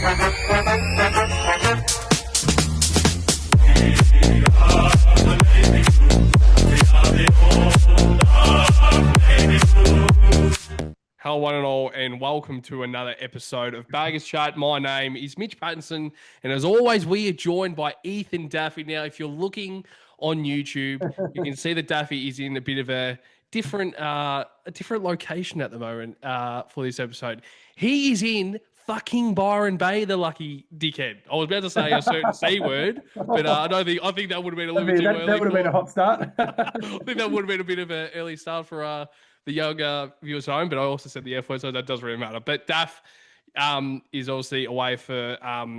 Hello, one and all, and welcome to another episode of Baggers Chat. My name is Mitch Pattinson, and as always, we are joined by Ethan Daffy. Now, if you're looking on YouTube, you can see that Daffy is in a bit of a different location at the moment for this episode. He is in fucking Byron Bay, the lucky dickhead. I was about to say a certain C word, but I think that would have been a little bit too early. That would have been a hot start. I think that would have been a bit of an early start for the younger viewers at home, but I also said the F word, so that doesn't really matter. But Daff is obviously away for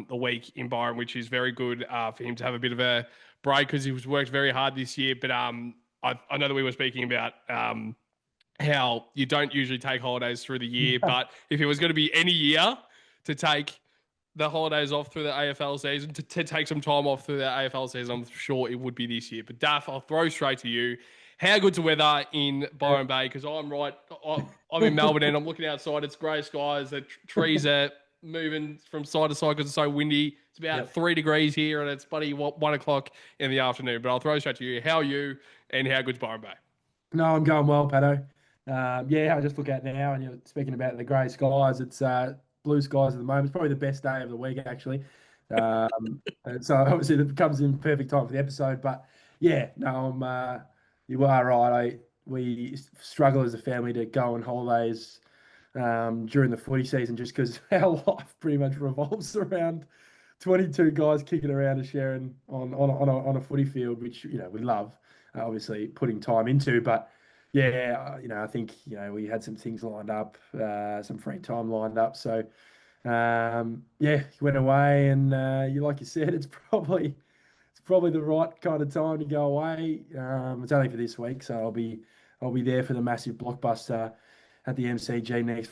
the week in Byron, which is very good for him to have a bit of a break because he's worked very hard this year. But I know that we were speaking about how you don't usually take holidays through the year, but if it was going to be any year to take the holidays off through the AFL season, to take some time off through the AFL season, I'm sure it would be this year. But Daff, I'll throw straight to you. How good's the weather in Byron Bay? Because I'm in Melbourne and I'm looking outside. It's grey skies. The trees are moving from side to side because it's so windy. It's about 3 degrees here and it's bloody 1 o'clock in the afternoon. But I'll throw straight to you. How are you and how good's Byron Bay? No, I'm going well, Patto. I just look out now and you're speaking about the grey skies. It's blue skies at the moment. It's probably the best day of the week, actually. So obviously it comes in perfect time for the episode. But yeah, no, you are right. We struggle as a family to go on holidays during the footy season just because our life pretty much revolves around 22 guys kicking around and sharing on a footy field, which we love, obviously putting time into. But yeah, I think we had some things lined up, some free time lined up. So went away, and like you said, it's probably the right kind of time to go away. It's only for this week, so I'll be there for the massive blockbuster at the MCG next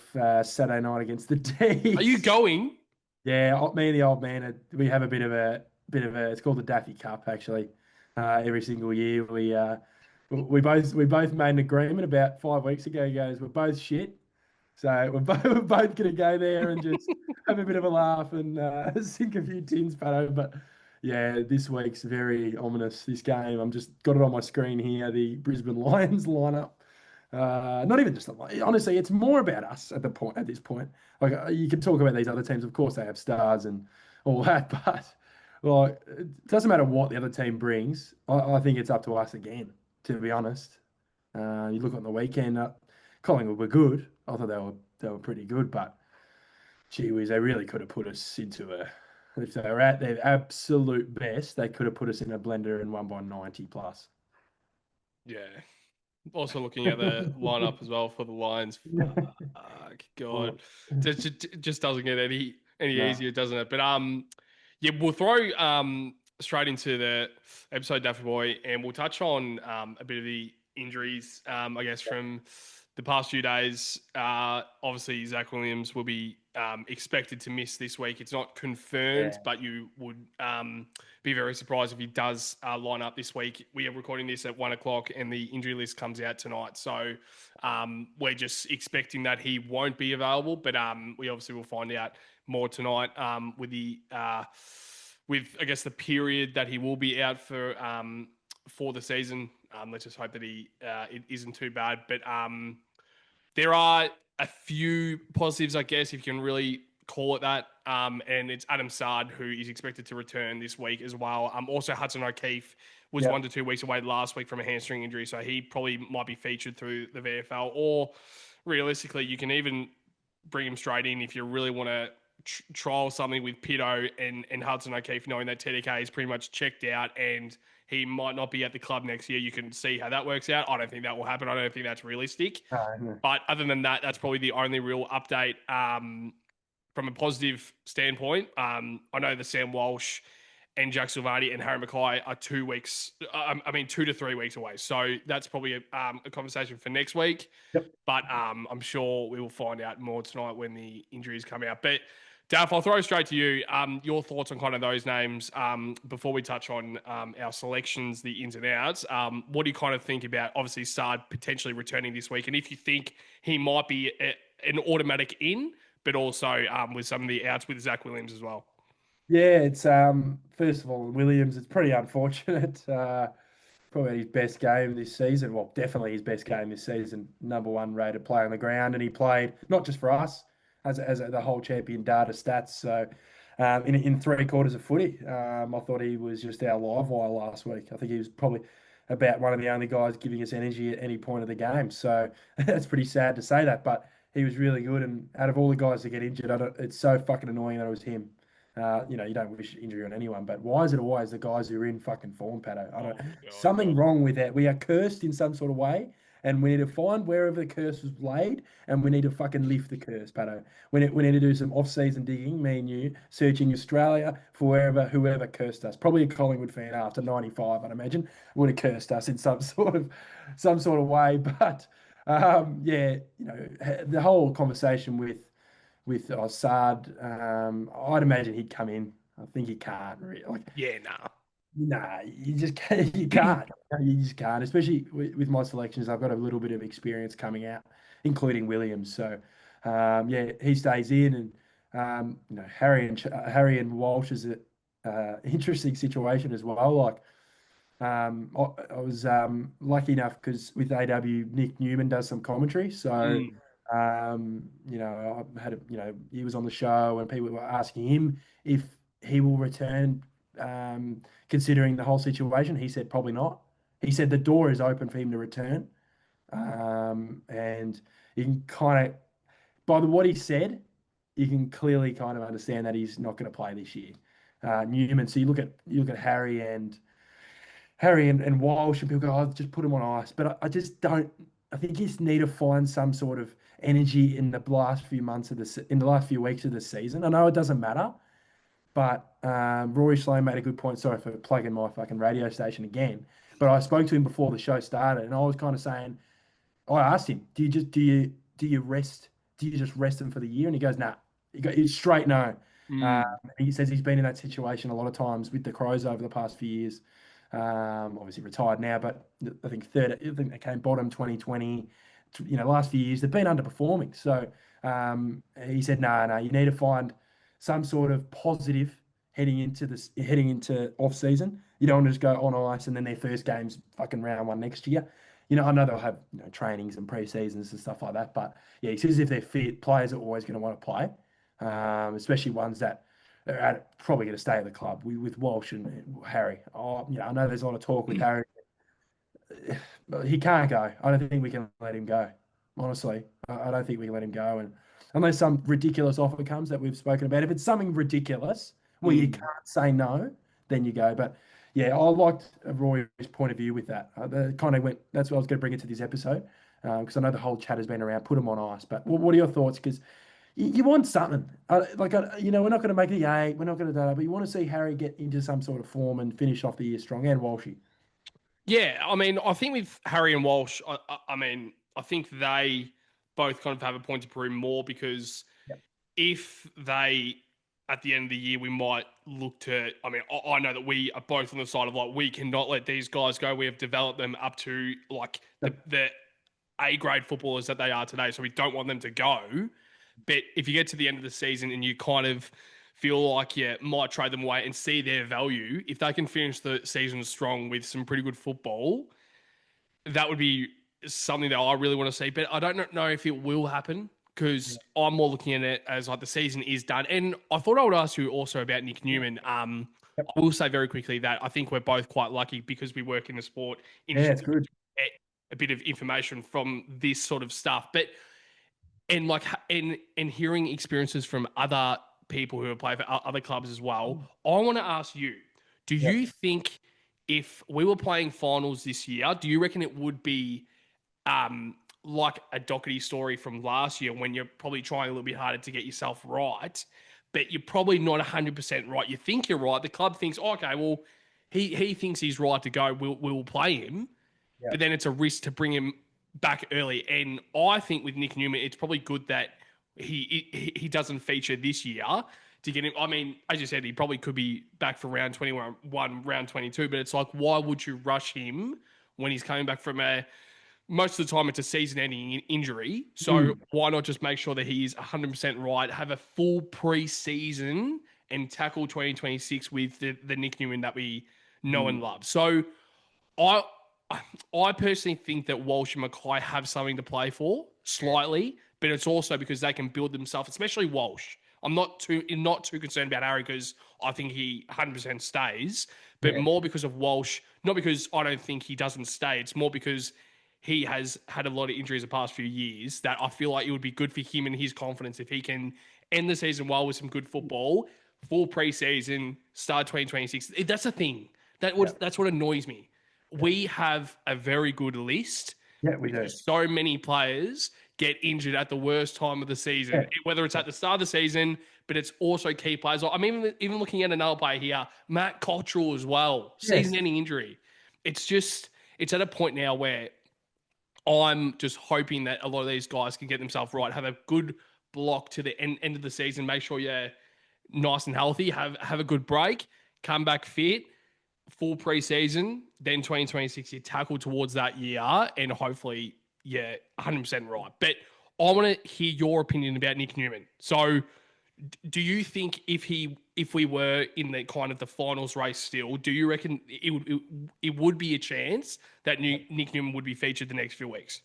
Saturday night against the D's. Are you going? Yeah, me and the old man, we have a bit of a. It's called the Daffy Cup, actually. Every single year, we both made an agreement about 5 weeks ago. Goes, we're both shit, so we're both going to go there and just have a bit of a laugh and sink a few tins, But yeah, this week's very ominous, this game. I'm just got it on my screen here, the Brisbane Lions lineup. Not even just honestly, it's more about us at this point. Like you can talk about these other teams, of course they have stars and all that, but like it doesn't matter what the other team brings. I think it's up to us again, to be honest. You look on the weekend, Collingwood were good. I thought they were pretty good, but gee whiz, they really could have put us into if they were at their absolute best, they could have put us in a blender and won by 90 plus. Yeah. Also looking at the lineup as well for the Lions. God, it just doesn't get any easier, doesn't it? But we'll throw straight into the episode, Daffy Boy, and we'll touch on a bit of the injuries, I guess, from the past few days. Obviously, Zach Williams will be expected to miss this week. It's not confirmed, but you would be very surprised if he does line up this week. We are recording this at 1 o'clock and the injury list comes out tonight. So we're just expecting that he won't be available, but we obviously will find out more tonight with I guess the period that he will be out for the season. Let's just hope that it isn't too bad. But there are a few positives, I guess, if you can really call it that. And it's Adam Sard, who is expected to return this week as well. Also, Hudson O'Keefe was 1 to 2 weeks away last week from a hamstring injury, so he probably might be featured through the VFL. Or realistically, you can even bring him straight in if you really want to trial something with Pitto and Hudson O'Keefe, knowing that TDK is pretty much checked out and he might not be at the club next year. You can see how that works out. I don't think that will happen. I don't think that's realistic. No. But other than that, that's probably the only real update from a positive standpoint. I know that Sam Walsh and Jack Silvati and Harry Mackay are 2 weeks, 2 to 3 weeks away. So that's probably a conversation for next week. Yep. But I'm sure we will find out more tonight when the injuries come out. But Daff, I'll throw straight to you. Your thoughts on kind of those names before we touch on our selections, the ins and outs. What do you kind of think about, obviously, Sard potentially returning this week? And if you think he might be an automatic in, but also with some of the outs with Zach Williams as well. Yeah, it's first of all, Williams, it's pretty unfortunate. Probably his best game this season. Well, definitely his best game this season. Number one rated player on the ground, and he played not just for us, as the whole champion data stats. So, in three quarters of footy, I thought he was just our live wire last week. I think he was probably about one of the only guys giving us energy at any point of the game. So that's pretty sad to say that, but he was really good. And out of all the guys that get injured, it's so fucking annoying that it was him. You don't wish injury on anyone, but why is it always the guys who are in fucking form, Patto? I don't. Oh, God. Something wrong with that. We are cursed in some sort of way, and we need to find wherever the curse was laid, and we need to fucking lift the curse, Patto. We need to do some off-season digging, me and you, searching Australia for whoever cursed us. Probably a Collingwood fan after '95, I'd imagine, would have cursed us in some sort of way. But yeah, the whole conversation with Assad, I'd imagine he'd come in. I think he can't really. Yeah, nah. Nah, you just can't. You can't. You just can't. Especially with my selections, I've got a little bit of experience coming out, including Williams. So, yeah, he stays in, and Harry and Walsh is a interesting situation as well. Like, I was lucky enough because with AW, Nick Newman does some commentary. So, Mm. I had he was on the show and people were asking him if he will return, considering the whole situation. He said probably not. He said the door is open for him to return. And you can kind of, what he said, you can clearly kind of understand that he's not going to play this year. Newman. So you look at Harry and Walsh, and people go, "Oh, just put him on ice." But I just don't. I think you just need to find some sort of energy in the last few months in the last few weeks of the season. I know it doesn't matter, but Rory Sloan made a good point. Sorry for plugging my fucking radio station again, but I spoke to him before the show started, and I was kind of saying, I asked him, do you rest? Do you just rest him for the year? And he goes, nah. It's straight no. Mm. He says he's been in that situation a lot of times with the Crows over the past few years. Obviously retired now, but I think third. I think they came bottom 2020. Last few years they've been underperforming. So he said, no, you need to find some sort of positive heading into off season. You don't want to just go on ice and then their first game's fucking round one next year. I know they'll have trainings and pre-seasons and stuff like that, but yeah, he says if they're fit, players are always going to want to play, especially ones that are probably going to stay at the club. With Walsh and Harry. I know there's a lot of talk with Harry. But he can't go. I don't think we can let him go. Honestly, I don't think we can let him go, and unless some ridiculous offer comes that we've spoken about. If it's something ridiculous where you Mm. can't say no, then you go. But yeah, I liked Roy's point of view with that. Kind of went. That's what I was going to bring into this episode because I know the whole chat has been around put him on ice. But what are your thoughts? Because you want something. We're not going to make the eight. We're not going to do that. But you want to see Harry get into some sort of form and finish off the year strong, and Walshy. Yeah, I mean, I think with Harry and Walsh, I think they both kind of have a point to prove more because Yep. if they, at the end of the year, we might look to. I mean, I know that we are both on the side of like we cannot let these guys go. We have developed them up to like the A grade footballers that they are today, so we don't want them to go. But if you get to the end of the season and you kind of feel like you might trade them away and see their value, if they can finish the season strong with some pretty good football, that would be something that I really want to see. But I don't know if it will happen because I'm more looking at it as like the season is done. And I thought I would ask you also about Nick Newman. Yep. I will say very quickly that I think we're both quite lucky because we work in the sport Yeah, industry it's good. to get a bit of information from this sort of stuff. But and like and hearing experiences from other people who have played for other clubs as well, I want to ask you: do Yep. you think if we were playing finals this year, do you reckon it would be like a Doherty story from last year when you're probably trying a little bit harder to get yourself right, but you're probably not 100% right? You think you're right. The club thinks, oh, okay, well, he thinks he's right to go. We'll play him, but Yep. then it's a risk to bring him back early. And I think with Nick Newman, it's probably good that he doesn't feature this year to get him. I mean, as you said, he probably could be back for round 21, round 22, but it's like, why would you rush him when he's coming back from a most of the time it's a season-ending injury. So why not just make sure that he is 100% right, have a full pre-season and tackle 2026 with the Nick Newman that we know and love. So I I personally think that Walsh and Mackay have something to play for slightly, but it's also because they can build themselves, especially Walsh. I'm not too concerned about Harry because I think he 100% stays, but more because of Walsh. Not because I don't think he doesn't stay. It's more because he has had a lot of injuries the past few years that I feel like it would be good for him and his confidence if he can end the season well with some good football, full preseason, start 2026. That's the thing. That's what annoys me. We have a very good list. Yeah, we do. So many players get injured at the worst time of the season, whether it's at the start of the season, but it's also key players. I'm even looking at another player here, Matt Cottrell as well, season-ending injury. It's at a point now where I'm just hoping that a lot of these guys can get themselves right, have a good block to the end of the season, make sure you're nice and healthy, have a good break, come back fit, full preseason, then 2026 you tackle towards that year, and hopefully, 100% right. But I want to hear your opinion about Nick Newman. So, do you think if we were in the kind of the finals race still, do you reckon it would be a chance that Nick Newman would be featured the next few weeks?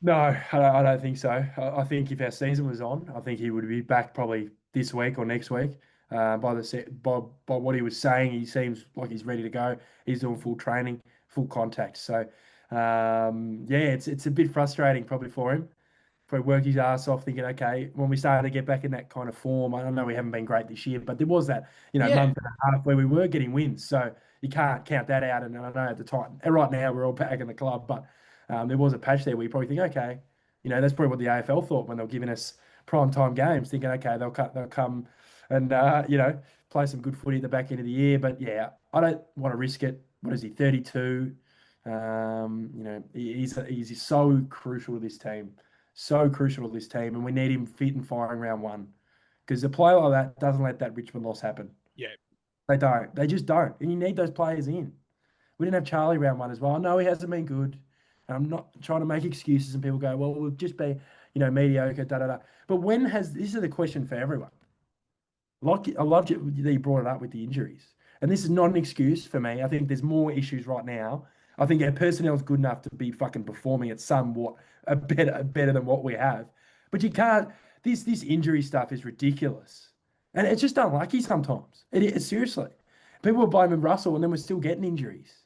No, I don't think so. I think if our season was on, I think he would be back probably this week or next week. By what he was saying, he seems like he's ready to go. He's doing full training, full contact. So, it's a bit frustrating probably for him. Probably worked his ass off thinking, okay, when we started to get back in that kind of form, I don't know we haven't been great this year, but there was that, month and a half where we were getting wins. So you can't count that out. And I know at the time, and right now we're all back in the club, but there was a patch there where you probably think, okay, that's probably what the AFL thought when they were giving us prime time games, thinking, okay, they'll come and, play some good footy at the back end of the year. But yeah, I don't want to risk it. What is he, 32? He's so crucial to this team. So crucial to this team, and we need him fit and firing round one. Because a player like that doesn't let that Richmond loss happen. Yeah. They don't. They just don't. And you need those players in. We didn't have Charlie round one as well. I know he hasn't been good. And I'm not trying to make excuses and people go, well, we'll just be, mediocre, da-da-da. But this is the question for everyone. I loved it that you brought it up with the injuries. And this is not an excuse for me. I think there's more issues right now. I think our personnel is good enough to be fucking performing at somewhat better than what we have. But you can't. This injury stuff is ridiculous, and it's just unlucky sometimes. Seriously, people were blaming Russell, and then we're still getting injuries.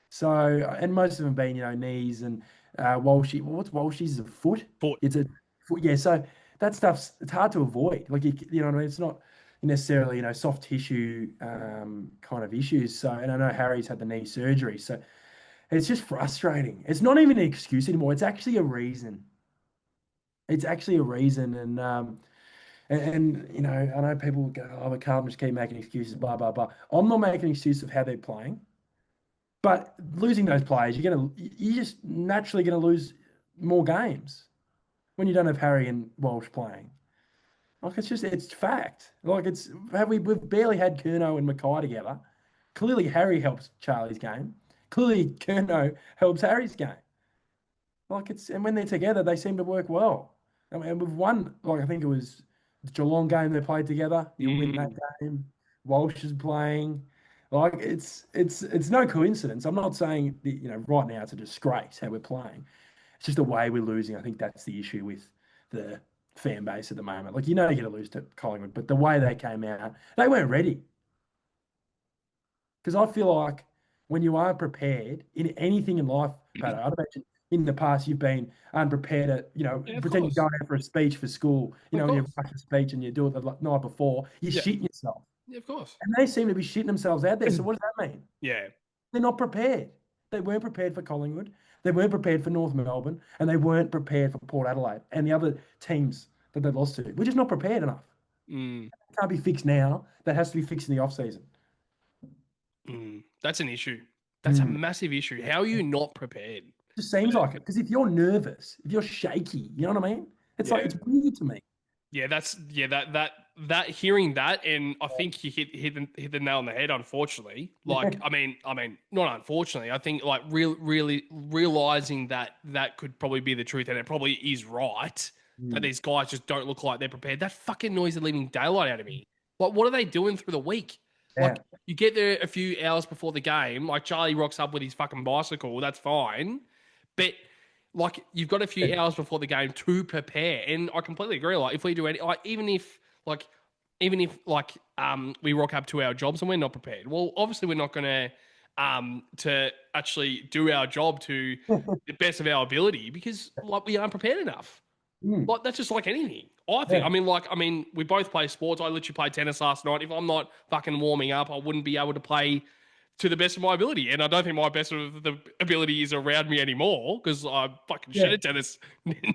So, and most of them being knees and Walshy. Well, what's Walshy's? A foot. It's a foot. Yeah. So that it's hard to avoid. Like what I mean. It's not necessarily soft tissue kind of issues. So, and I know Harry's had the knee surgery. So. It's just frustrating. It's not even an excuse anymore. It's actually a reason. It's actually a reason. And I know people go, oh, but Carlton just keep making excuses, blah, blah, blah. I'm not making an excuse of how they're playing. But losing those players, you're just naturally going to lose more games when you don't have Harry and Walsh playing. Like, it's fact. Like, we've barely had Curnow and Mackay together. Clearly, Harry helps Charlie's game. Clearly, Curnow helps Harry's game. And when they're together, they seem to work well. I mean, we've won, I think it was the Geelong game they played together. You win that game. Walsh is playing. It's no coincidence. I'm not saying, right now it's a disgrace how we're playing. It's just the way we're losing. I think that's the issue with the fan base at the moment. You're going to lose to Collingwood, but the way they came out, they weren't ready. Because I feel like when you aren't prepared in anything in life, Patto, I'd imagine in the past you've been unprepared at, pretend you're going out for a speech for school, when you rush a speech and you do it the night before, you're shitting yourself. Yeah, of course. And they seem to be shitting themselves out there. So what does that mean? Yeah. They're not prepared. They weren't prepared for Collingwood. They weren't prepared for North Melbourne. And they weren't prepared for Port Adelaide and the other teams that they lost to. We're just not prepared enough. It can't be fixed now. That has to be fixed in the off-season. That's an issue. That's a massive issue. How are you not prepared? It just seems like it. Because if you're nervous, if you're shaky, you know what I mean? It's it's weird to me. Yeah, that that hearing that, and I think you hit the nail on the head. Unfortunately, like not unfortunately. I think like really realizing that that could probably be the truth, and it probably is right that Mm. these guys just don't look like they're prepared. That fucking noise is leaving daylight out of me. Like, what are they doing through the week? Yeah. Like, you get there a few hours before the game. Like Charlie rocks up with his fucking bicycle. That's fine, but like you've got a few hours before the game to prepare. And I completely agree. Like if we do any, like like even if we rock up to our jobs and we're not prepared, well, obviously we're not going to actually do our job to the best of our ability because like we aren't prepared enough. Mm. Like that's just like anything. I think. Yeah. We both play sports. I literally played tennis last night. If I'm not fucking warming up, I wouldn't be able to play to the best of my ability. And I don't think my best of the ability is around me anymore because I'm fucking shit Yeah. at tennis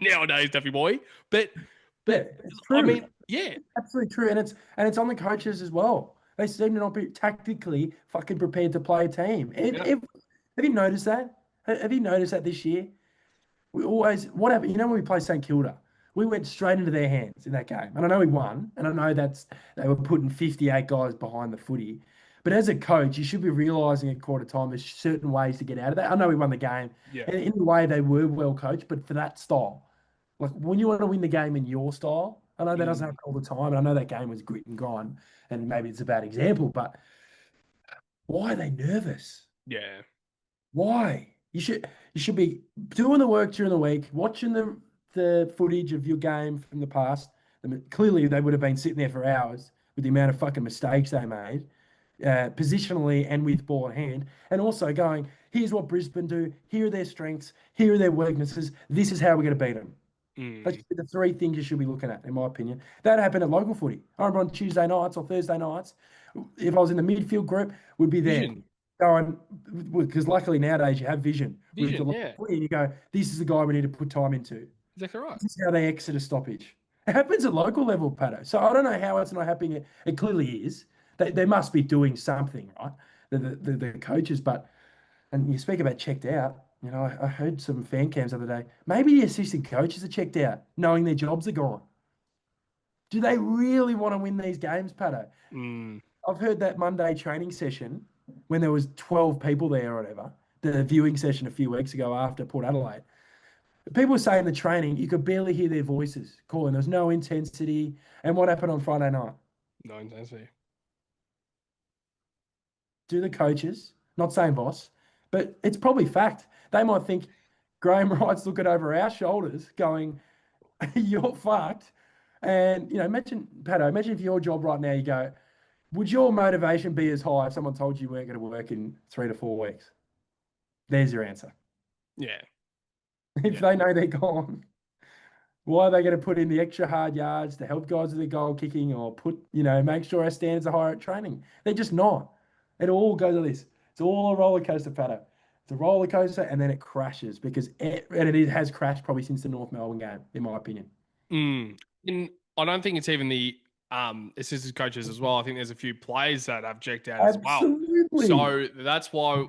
nowadays, Duffy boy. But Yeah. but It's I true. mean, yeah, Absolutely true. And it's on the coaches as well. They seem to not be tactically fucking prepared to play a team. yeah, Have you noticed that? Have you noticed that this year? We always, what happened? You know, when we played St Kilda, we went straight into their hands in that game. And I know we won. And I know they were putting 58 guys behind the footy. But as a coach, you should be realizing at quarter time there's certain ways to get out of that. I know we won the game. yeah, And in a way, they were well coached, but for that style. Like when you want to win the game in your style, I know that doesn't mm, happen all the time. And I know that game was grit and grind. And maybe it's a bad example, but why are they nervous? yeah, Why? You should be doing the work during the week, watching the footage of your game from the past. Clearly, they would have been sitting there for hours with the amount of fucking mistakes they made, positionally and with ball in hand, and also going, here's what Brisbane do. Here are their strengths. Here are their weaknesses. This is how we're going to beat them. That's mm, the three things you should be looking at, in my opinion. That happened at local footy. I remember on Tuesday nights or Thursday nights, if I was in the midfield group, we'd be there vision, going, because luckily nowadays you have vision with the vision, local yeah, footy and you go, this is the guy we need to put time into. exactly right. This is how they exit a stoppage. It happens at local level, Pato. So I don't know how it's not happening. It clearly is. They must be doing something, right? The coaches, but and you speak about checked out. You know, I heard some fan cams the other day. Maybe the assistant coaches are checked out, knowing their jobs are gone. Do they really want to win these games, Pato? Mm, I've heard that Monday training session when there was 12 people there or whatever, the viewing session a few weeks ago after Port Adelaide. People were saying the training, you could barely hear their voices calling. There was no intensity. And what happened on Friday night? no intensity. Do the coaches, not saying boss, but it's probably fact. They might think Graham Wright's looking over our shoulders going, you're fucked. And, you know, imagine, Pato, imagine if your job right now, you go, would your motivation be as high if someone told you weren't going to work in 3 to 4 weeks? There's your answer. Yeah, If yeah. they know they're gone, why are they going to put in the extra hard yards to help guys with their goal kicking or make sure our standards are higher at training? They're just not. It all goes to this. It's all a roller coaster, Pato. It's a roller coaster and then it crashes it has crashed probably since the North Melbourne game, in my opinion. Mm. And I don't think it's even the assistant coaches as well. I think there's a few players that have checked out as well. Absolutely. So that's why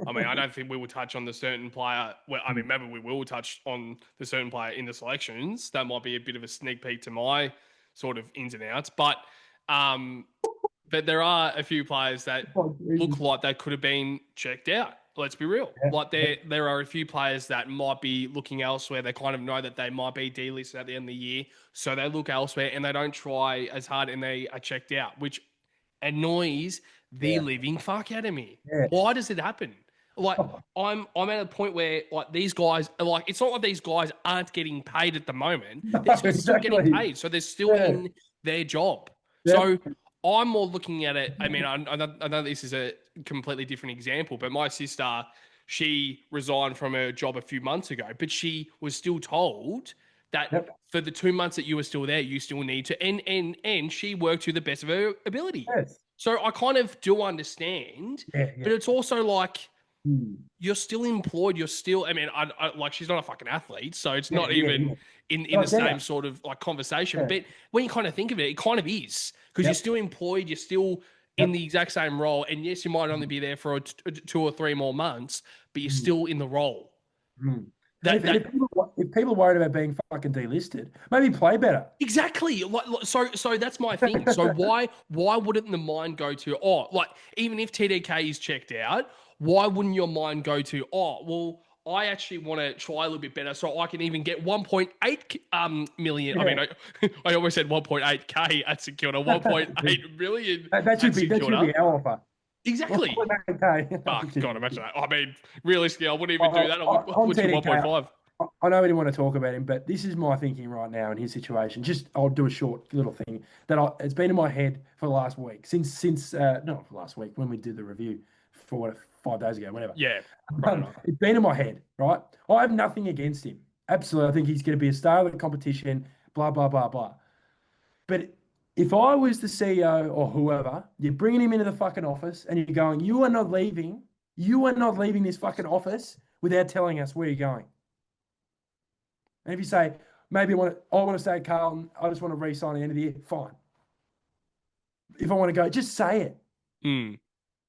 I don't think we will touch on the certain player. Well, maybe we will touch on the certain player in the selections. That might be a bit of a sneak peek to my sort of ins and outs. Um, but there are a few players that Oh, look Jesus. like they could have been checked out. Let's be real. Yeah, Like yeah. there are a few players that might be looking elsewhere. They kind of know that they might be delisted at the end of the year, so they look elsewhere and they don't try as hard and they are checked out, which annoys the Yeah. living fuck out of me. Yeah. Why does it happen? Like Oh, I'm at a point where like these guys are like it's not like these guys aren't getting paid at the moment. no, They're still getting exactly. paid, so they're still Yeah. in their job. So Yep. I'm more looking at it. I know this is a completely different example, but my sister, she resigned from her job a few months ago, but she was still told that Yep. for the 2 months that you were still there, you still need to, and she worked to the best of her ability. Yes. So I kind of do understand, Yeah. but Yeah. it's also like Hmm. you're still employed. You're still. Like she's not a fucking athlete, so it's Yeah. not Yeah. even Yeah. in No, the I get same it. sort of like conversation. Yeah. But when you kind of think of it, it kind of is because you're Yep. still employed. You're still in Yep. the exact same role, and yes, you might only be there for 2 or 3 more months, but you're Mm. still in the role. Mm. And That if that people, if people are worried about being fucking delisted, maybe play better. Exactly. So that's my thing. So why wouldn't the mind go to, oh, like, even if TDK is checked out, why wouldn't your mind go to, oh, well, I actually want to try a little bit better so I can even get 1.8 million. I Yeah. mean, I almost said 1.8k at St Kilda, 1.8 million That at should be St Kilda. our offer. Exactly. Okay. Oh, God, imagine that. I mean, realistically, I wouldn't even do that. I would On put you TDK, 1.5. I know we didn't want to talk about him, but this is my thinking right now in his situation. I'll do a short little thing it's been in my head for the last week since not for last week when we did the review for 5 days ago, whatever. Yeah. Right. It's been in my head, right? I have nothing against him. Absolutely, I think he's going to be a star of the competition. Blah blah blah blah. But if I was the CEO or whoever, you're bringing him into the fucking office and you're going, you are not leaving. You are not leaving this fucking office without telling us where you're going. And if you say, maybe I want to stay at Carlton, I just want to re-sign at the end of the year, fine. If I want to go, just say it.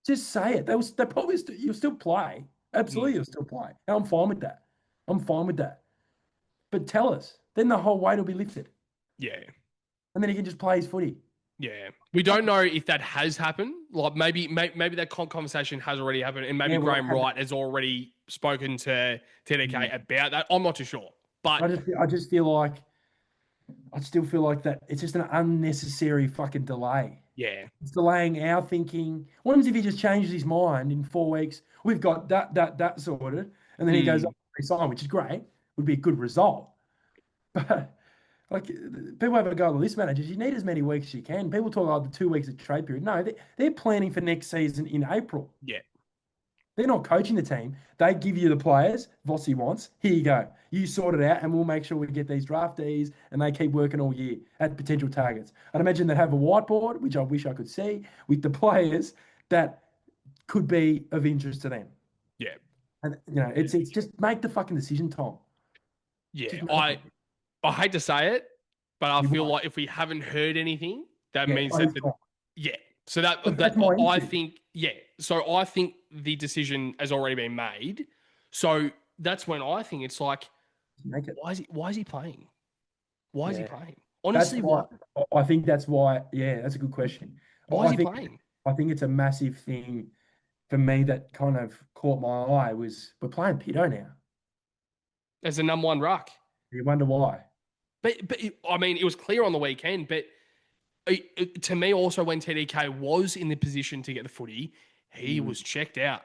Just say it. They probably you'll still play. Absolutely, you'll still play. And I'm fine with that. I'm fine with that. But tell us. Then the whole weight will be lifted. Yeah. And then he can just play his footy. Yeah, we don't know if that has happened. Like maybe that conversation has already happened, and maybe Graham Wright has already spoken to TDK about that. I'm not too sure, but I just feel like I still feel like that it's just an unnecessary fucking delay. Yeah, it's delaying our thinking. What happens if he just changes his mind in 4 weeks? We've got that sorted, and then he goes up to resign, which is great. Would be a good result, but. Like people have a go at the list managers. You need as many weeks as you can. People talk about the 2 weeks of trade period. No, they're planning for next season in April. Yeah. They're not coaching the team. They give you the players Vossi wants. Here you go. You sort it out and we'll make sure we get these draftees and they keep working all year at potential targets. I'd imagine they'd have a whiteboard, which I wish I could see, with the players that could be of interest to them. Yeah. And, it's just make the fucking decision, Tom. Yeah. I hate to say it, but I feel like if we haven't heard anything, that means that yeah. So that's I think So I think the decision has already been made. So that's when I think it's like, why is he playing? Why is he playing? Honestly, why? I think that's why. Yeah, that's a good question. Why is he playing? I think it's a massive thing for me that kind of caught my eye was we're playing Pitto now as the number 1 ruck. You wonder why. But I mean, it was clear on the weekend. But to me, also when TDK was in the position to get the footy, he was checked out.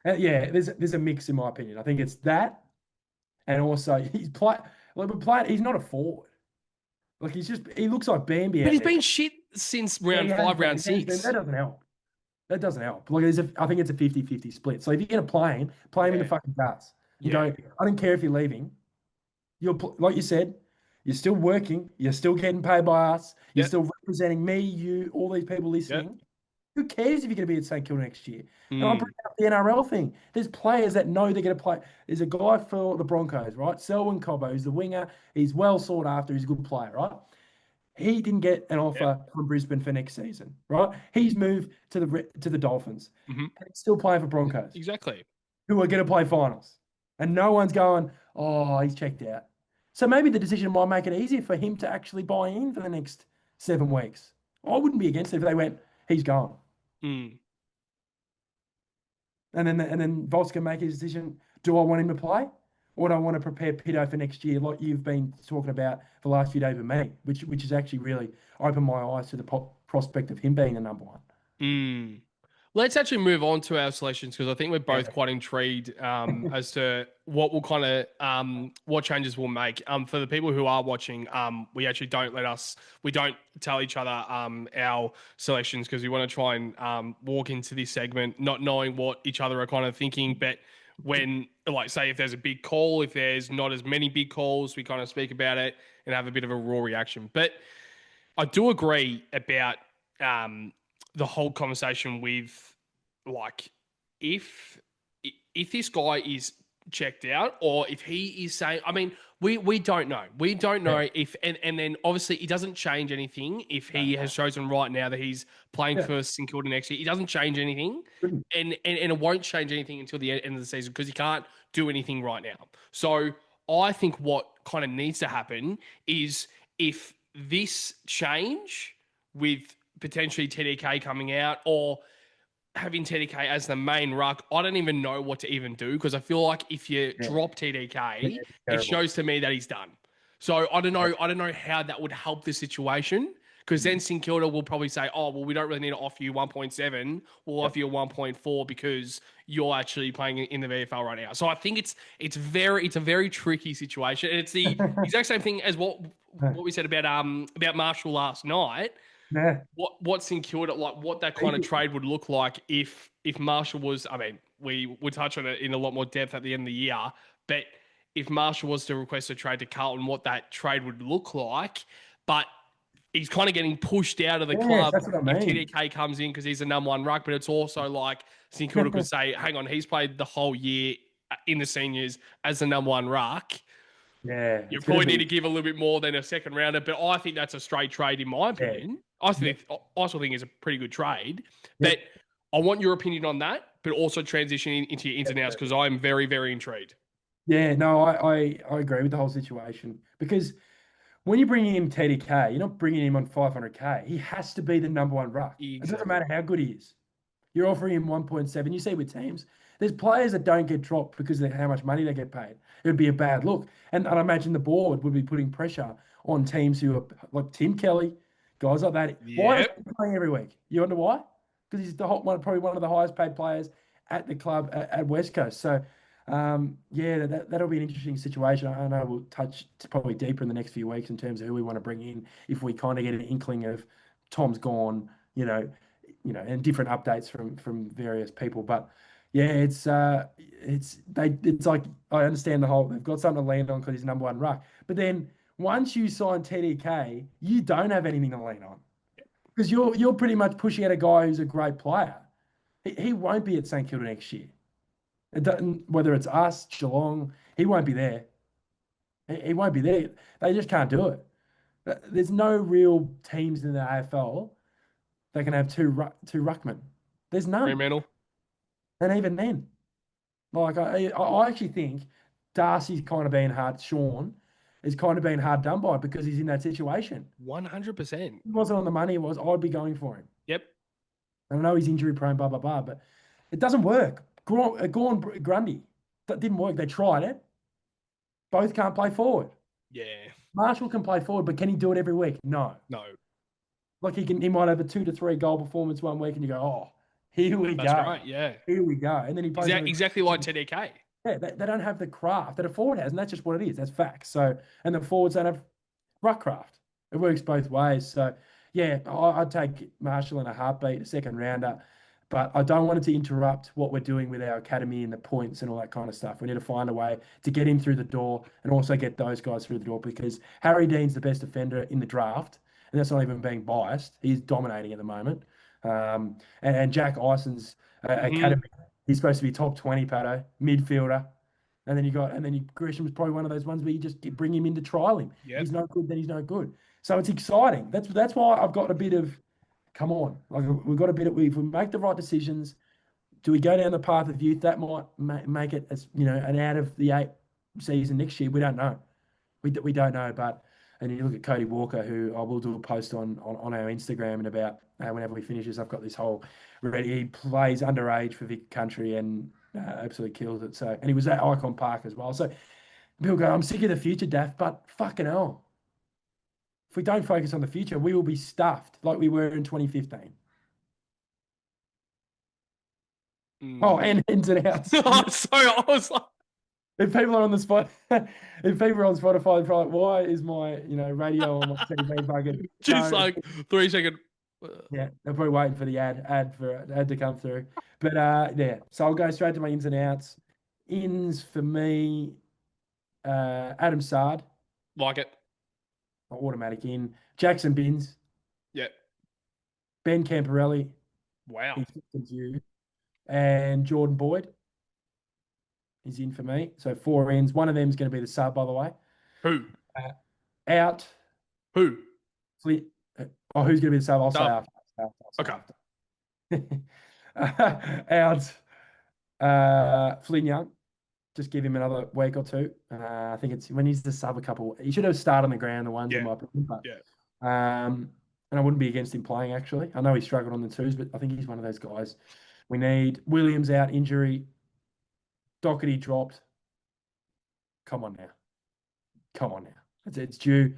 Yeah, there's a mix in my opinion. I think it's that, and also he's not a forward. Like he looks like Bambi. But he's been shit since round 5, round 6. That doesn't help. That doesn't help. Like I think it's a 50-50 split. So if you're gonna play him in the fucking guts. I don't care if you're leaving. Like you said, you're still working. You're still getting paid by us. You're still representing me, you, all these people listening. Who cares if you're going to be at St Kilda next year? And I'm bringing up the NRL thing. There's players that know they're going to play. There's a guy for the Broncos, right? Selwyn Cobbo, who's the winger. He's well sought after. He's a good player, right? He didn't get an offer from Brisbane for next season, right? He's moved to the Dolphins. And he's still playing for Broncos. Exactly. Who are going to play finals. And no one's going, oh, he's checked out. So maybe the decision might make it easier for him to actually buy in for the next 7 weeks. I wouldn't be against it if they went, he's gone. And then Voss can make his decision. Do I want him to play? Or do I want to prepare Pitto for next year like you've been talking about for the last few days with me, which has actually really opened my eyes to the prospect of him being the number 1. Let's actually move on to our selections because I think we're both quite intrigued as to what will what changes we'll make. For the people who are watching, we actually don't tell each other our selections because we want to try and walk into this segment not knowing what each other are kind of thinking. But when, like, say if there's a big call, if there's not as many big calls, we kind of speak about it and have a bit of a raw reaction. But I do agree about the whole conversation with, like, if this guy is checked out or if he is saying, I mean, we don't know. We don't know if, and then obviously it doesn't change anything if he has chosen right now that he's playing for St Kilda next year. It doesn't change anything. And it won't change anything until the end of the season because he can't do anything right now. So I think what kind of needs to happen is if this change with potentially TDK coming out or having TDK as the main ruck, I don't even know what to even do because I feel like if you Yeah, drop yeah, TDK, it's it terrible. shows to me that he's done. So I don't Yeah. know. I don't know how that would help the situation because then Mm. St Kilda will probably say, "Oh, well, we don't really need to offer you 1.7. We'll Yep. offer you 1.4 because you're actually playing in the VFL right now." So I think it's a very tricky situation, and it's the exact same thing as what we said about Marshall last night. Yeah. What St Kilda like what that kind of trade would look like if Marshall was. I mean, we would touch on it in a lot more depth at the end of the year, but if Marshall was to request a trade to Carlton, what that trade would look like. But he's kind of getting pushed out of the Yes, club that's what I if mean. TDK comes in because he's the number one ruck. But it's also like St Kilda could say, hang on, he's played the whole year in the seniors as the number one ruck. Yeah, You it's going to probably need to be. give a little bit more than a second rounder, but I think that's a straight trade in my Yeah. opinion. I Yep. think I still think it's a pretty good trade, but Yep. I want your opinion on that, but also transitioning into your ins and outs because I'm very, very intrigued. Yeah, no, I agree with the whole situation because when you're bringing in TDK, you're not bringing him on 500K. He has to be the number one ruck. It doesn't Exactly. matter how good he is. You're offering him 1.7. You see with teams, there's players that don't get dropped because of how much money they get paid. It would be a bad look. And I imagine the board would be putting pressure on teams who are like Tim Kelly, guys like that. Why is Yep. he playing every week? You wonder why? Because he's the hot one, probably one of the highest paid players at the club at West Coast. So, yeah, that'll be an interesting situation. I know we'll touch probably deeper in the next few weeks in terms of who we want to bring in if we kind of get an inkling of Tom's gone, and different updates from various people. But yeah, it's like I understand the whole they've got something to lean on because he's number one ruck. But then once you sign TDK, you don't have anything to lean on because you're pretty much pushing out a guy who's a great player. He won't be at St Kilda next year. It doesn't, whether it's us, Geelong, he won't be there. He won't be there. They just can't do it. There's no real teams in the AFL that can have two ruckmen. There's none. Fremantle. And even then, like I actually think Darcy's kind of been hard. Sean is kind of been hard done by because he's in that situation. 100%. If he wasn't on the money, I'd be going for him. Yep. And I know he's injury prone, blah blah blah, but it doesn't work. Gorn Grundy, that didn't work. They tried it. Both can't play forward. Yeah. Marshall can play forward, but can he do it every week? No. No. Like he might have a 2 to 3 goal performance one week, and you go, oh, here we That's go, right. Yeah. here we go, and then he plays every. Exactly like TDK. Yeah, they don't have the craft that a forward has, and that's just what it is. That's facts. So, and the forwards don't have ruck craft. It works both ways. So, yeah, I'd take Marshall in a heartbeat, a second rounder, but I don't want it to interrupt what we're doing with our academy and the points and all that kind of stuff. We need to find a way to get him through the door and also get those guys through the door because Harry Dean's the best defender in the draft, and that's not even being biased. He's dominating at the moment. And Jack Ison's Mm-hmm. academy. He's supposed to be top 20, Patto, midfielder. Grisham's probably one of those ones where you just bring him in to trial him. If Yep. he's no good, then he's no good. So it's exciting. That's why I've got a bit of, come on, like we've got a bit of, if we make the right decisions, do we go down the path of youth? That might make it as an out of the 8 season next year. We don't know. We don't know, but and you look at Cody Walker, who I will do a post on our Instagram and about whenever we finish this. I've got this whole ready. He plays underage for Vic Country and absolutely kills it. So and he was at Icon Park as well. So people go, I'm sick of the future, Daft, but fucking hell, if we don't focus on the future, we will be stuffed like we were in 2015. Oh, Mm. and ins and outs. So I was like, If people are on the spot, if people are on Spotify, they're probably like, why is my radio on my TV bugging? just No, like 3 second. yeah, they're probably waiting for the ad to come through. But yeah, so I'll go straight to my ins and outs. Ins for me, Adam Sard, Like it. automatic in. Jackson Binns, Yep. Ben Camporelli, Wow. he's you, and Jordan Boyd is in for me. So 4 ins. One of them is going to be the sub, by the way. Who? Uh, out. Who? Oh, who's going to be the sub? I'll say Dub. after. I'll say Okay. after. Out. Flynn Young. Just give him another week or two. I think it's when he's the sub a couple. He should have started on the ground, the ones in Yeah, my opinion. yeah. And I wouldn't be against him playing actually. I know he struggled on the twos, but I think he's one of those guys. We need Williams out, injury. Doherty dropped. Come on now. Come on now. It's due.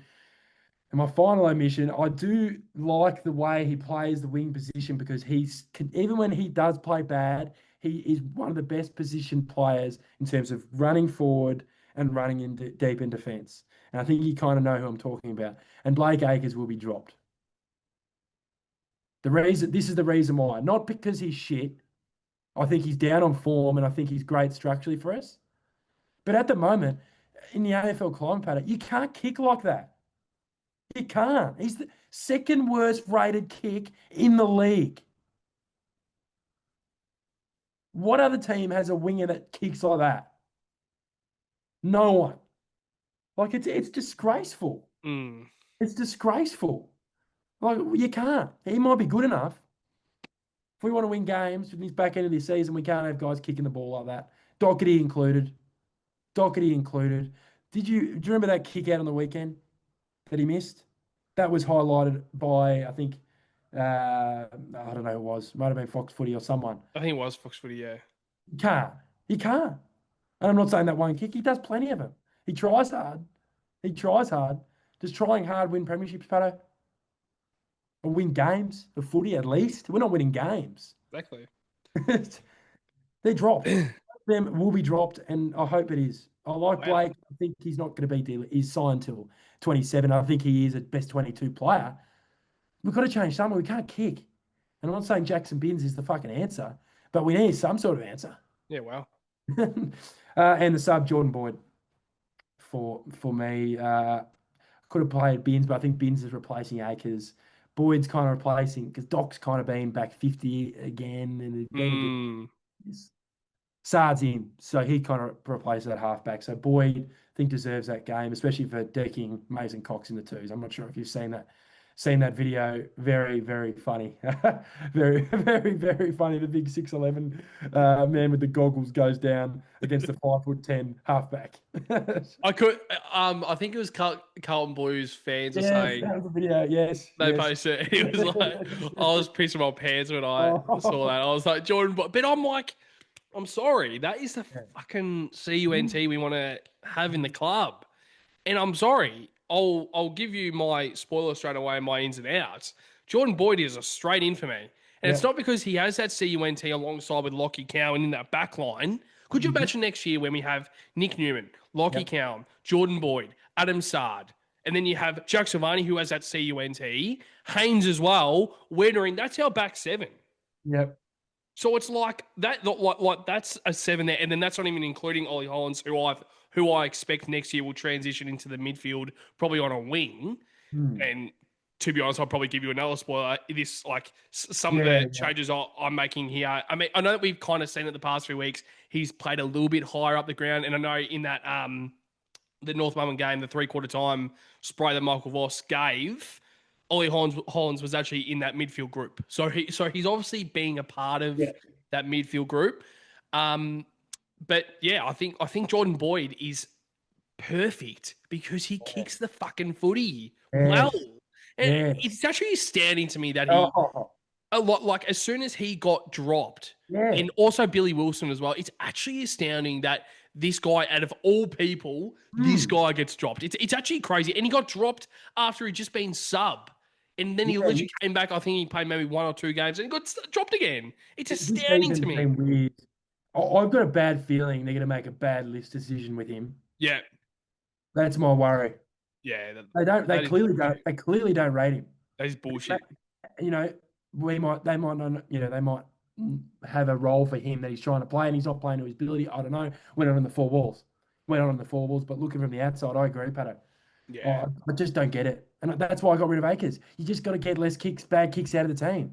And my final omission, I do like the way he plays the wing position because even when he does play bad, he is one of the best positioned players in terms of running forward and running in deep in defence. And I think you kind of know who I'm talking about. And Blake Acres will be dropped. This is the reason why, not because he's shit. I think he's down on form, and I think he's great structurally for us. But at the moment, in the AFL climate pattern, you can't kick like that. You can't. He's the second worst rated kick in the league. What other team has a winger that kicks like that? No one. Like it's disgraceful. Mm. It's disgraceful. Like you can't. He might be good enough. If we want to win games in this back end of this season, we can't have guys kicking the ball like that. Doherty included. Doherty included. Do you remember that kick out on the weekend that he missed? That was highlighted by, I think, I don't know who it was. Might have been Fox Footy or someone. I think it was Fox Footy, yeah. You can't. You can't. And I'm not saying that one kick. He does plenty of them. He tries hard. He tries hard. Does trying hard win premierships, Patto? Or win games of footy at least? We're not winning games. Exactly. They're dropped. Them will be dropped, and I hope it is. I like Wow. Blake. I think he's not going to be he's signed till 27. I think he is a best 22 player. We've got to change something. We can't kick. And I'm not saying Jackson Binns is the fucking answer, but we need some sort of answer. Yeah, wow. And the sub, Jordan Boyd, for me. Could have played Binns, but I think Binns is replacing Akers. Boyd's kind of replacing, because Doc's kind of been back 50 again, and it's been a bit. Sard's in, so he kind of replaces that halfback. So Boyd, I think, deserves that game, especially for decking Mason Cox in the twos. I'm not sure if you've seen that video. Very, very funny. Very, very, very funny. The big 6'11" man with the goggles goes down against the 5'10" halfback. I think it was Carlton Blues fans are saying that was the video. Yes, they yes. posted. It was like I was pissing my pants when I saw that. I was like, Jordan, but I'm like, I'm sorry, that is the fucking CUNT we want to have in the club, and I'm sorry. I'll give you my spoiler straight away, my ins and outs. Jordan Boyd is a straight in for me. And it's not because he has that CUNT alongside with Lockie Cowan in that back line. Could you imagine next year when we have Nick Newman, Lockie Cowan, Jordan Boyd, Adam Sard, and then you have Jack Silvani who has that CUNT, Haynes as well, Winnering. That's our back seven. Yep. So it's like that, like that's a seven there, and then that's not even including Ollie Hollins, who I expect next year will transition into the midfield, probably on a wing. And to be honest, I'll probably give you another spoiler. This like some of the changes I'm making here. I mean, I know that we've kind of seen it the past few weeks. He's played a little bit higher up the ground, and I know in that the North Melbourne game, the 3/4 time spray that Michael Voss gave, Ollie Hollins was actually in that midfield group. So he's obviously being a part of that midfield group. But yeah, I think Jordan Boyd is perfect because he kicks the fucking footy well. And it's actually astounding to me that he a lot like as soon as he got dropped, and also Billy Wilson as well, it's actually astounding that this guy, out of all people, this guy gets dropped. It's actually crazy. And he got dropped after he'd just been sub. And then he literally came back. I think he played maybe 1 or 2 games and he got dropped again. It's astounding to me. Weird. I've got a bad feeling they're going to make a bad list decision with him. Yeah. That's my worry. Yeah. They clearly don't rate him. That is bullshit. They might not, have a role for him that he's trying to play and he's not playing to his ability. I don't know. Went on the 4 walls. But looking from the outside, I agree, Patto. Yeah. I just don't get it. And that's why I got rid of Akers. You just got to get less bad kicks out of the team.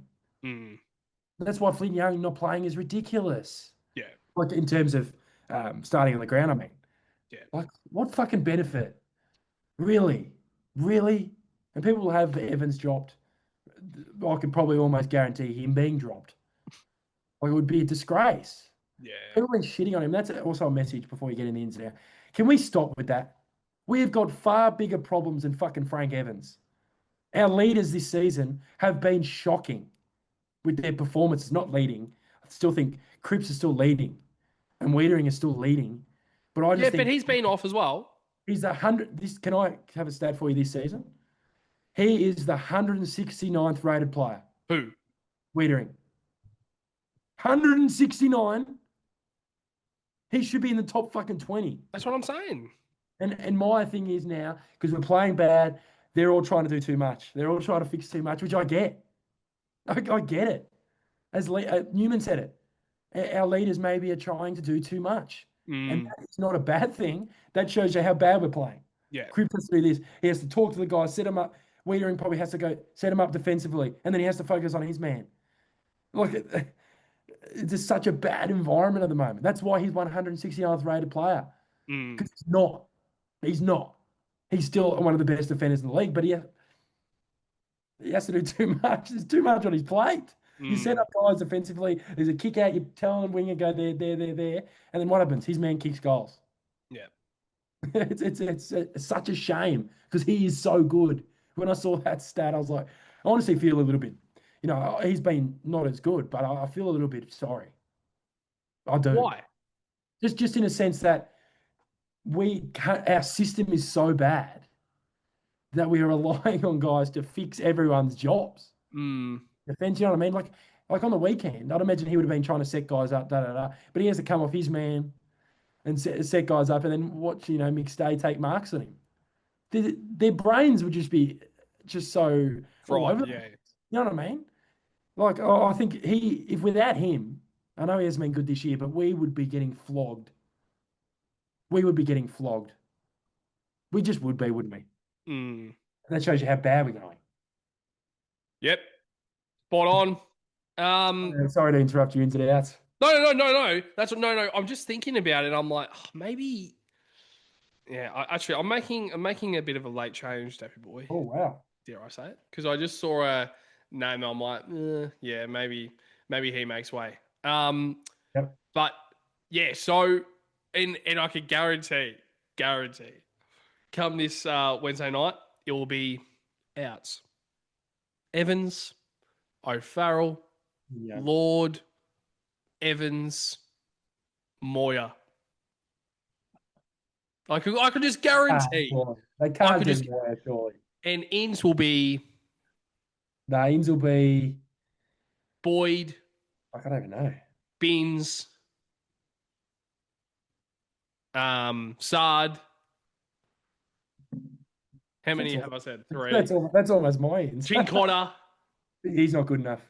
That's why Flynn Young not playing is ridiculous. Yeah. Like in terms of starting on the ground, I mean. Yeah. Like, what fucking benefit? Really? And people will have Evans dropped. I could probably almost guarantee him being dropped. Like, it would be a disgrace. Yeah. People have been shitting on him. That's also a message before you get in the ins and outs. Can we stop with that? We have got far bigger problems than fucking Frank Evans. Our leaders this season have been shocking with their performances, not leading. I still think Cripps is still leading and Wiedering is still leading. But I Yeah, just but think he's been off as well. he's the 100. Can I have a stat for you this season? He is the 169th rated player. Who? Wiedering. 169. He should be in the top fucking 20. That's what I'm saying. And my thing is now, because we're playing bad, they're all trying to do too much. They're all trying to fix too much, which I get. I get it. As Newman said it, our leaders maybe are trying to do too much. And Mm, that is not a bad thing. That shows you how bad we're playing. yeah. Cripps has to do this. He has to talk to the guys, set him up. Wiedering probably has to go set him up defensively, and then he has to focus on his man. Look, it's just such a bad environment at the moment. That's why he's 169th rated player. Mm, Because he's not. He's not. He's still one of the best defenders in the league, but he has to do too much. There's too much on his plate. You set mm, up guys defensively. There's a kick out. You tell him winger go there, and then what happens? His man kicks goals. yeah. It's such a shame because he is so good. When I saw that stat, I was like, I honestly feel a little bit. He's been not as good, but I feel a little bit sorry. I do. Why? Just in a sense that our system is so bad that we are relying on guys to fix everyone's jobs. Mm, Defense, you know what I mean? Like on the weekend, I'd imagine he would have been trying to set guys up, but he has to come off his man and set guys up, and then watch McStay take marks on him. Their brains would just be just so all fraud. over. Yeah. You know what I mean? Like, I think if without him, I know he hasn't been good this year, but we would be getting flogged. We would be getting flogged. We just would be, wouldn't we? Mm, That shows you how bad we're going. yep. Spot on. Sorry to interrupt you into the outs. No. No. I'm just thinking about it. I'm like, maybe. Yeah. I'm making a bit of a late change, Dappy boy. Oh wow. Dare I say it? Because I just saw a name. I'm like, yeah, maybe he makes way. Yep. But yeah. So, and I can guarantee, come this Wednesday night, it will be outs. Evans, O'Farrell, Yeah. Lord, Evans, Moyer. I could just guarantee. They I can't could get just more, surely. and ins will be The Ins will be, Boyd, I don't even know. Binns, Sard. How many have I said? Three. That's almost my Ins. Chincotta. He's not good enough.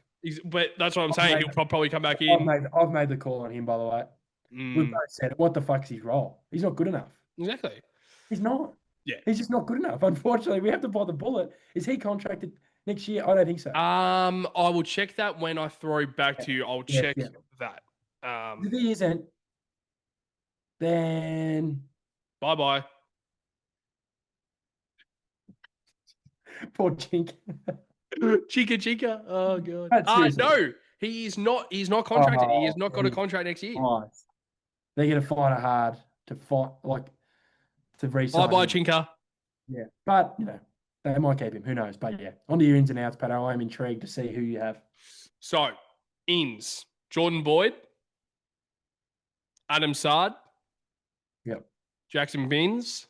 But that's what I'm saying. He'll probably come back I've in. made the call on him, by the way. We've both said it. What the fuck's his role? He's not good enough. Exactly. He's not. Yeah. He's just not good enough. Unfortunately, we have to bite the bullet. Is he contracted next year? I don't think so. I will check that when I throw back to you. I'll check Yeah. that. If he isn't, then Bye. poor Chink. Chica. Oh god. Seriously. No, he is not. He's not contracted. He has not got a he's contract next year. nice. They're going to find it hard to fight, to re-sign Bye, him. Chinka. Yeah, but they might keep him. Who knows? But yeah, on to your ins and outs, Patto. I am intrigued to see who you have. So, ins: Jordan Boyd, Adam Sard, Yep. Jackson Binns,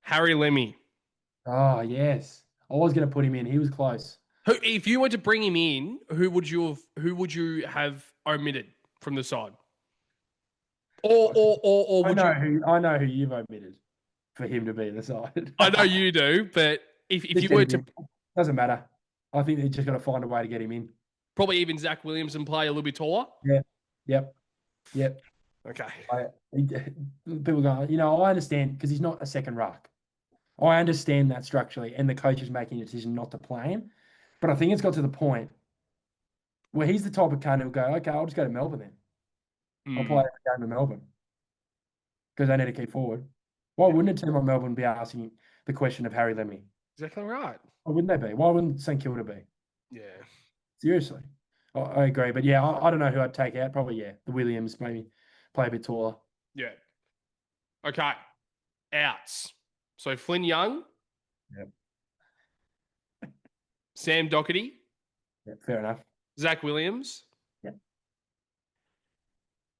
Harry Lemmy. Oh yes, I was going to put him in. He was close. Who, if you were to bring him in, who would you have omitted from the side? Or would you? I know who you've omitted for him to be in the side. I know you do, but if you were to, doesn't matter. I think they just got to find a way to get him in. probably even Zach Williamson play a little bit taller. Yeah. Yep. Okay. People go, I understand because he's not a second ruck. I understand that structurally, and the coach is making a decision not to play him. But I think it's got to the point where he's the type of cunt who'll go, okay, I'll just go to Melbourne then. I'll play every game in Melbourne because they need to keep forward. Why wouldn't a team like Melbourne be asking the question of Harry Lemmy? Exactly right. Why wouldn't they be? Why wouldn't St Kilda be? Yeah. Seriously. I agree. But yeah, I don't know who I'd take out. Probably, yeah, the Williams, maybe play a bit taller. Yeah. Okay. Outs. So Flynn Young, Yep. Sam Doherty, Yeah, fair enough. Zach Williams. Yeah.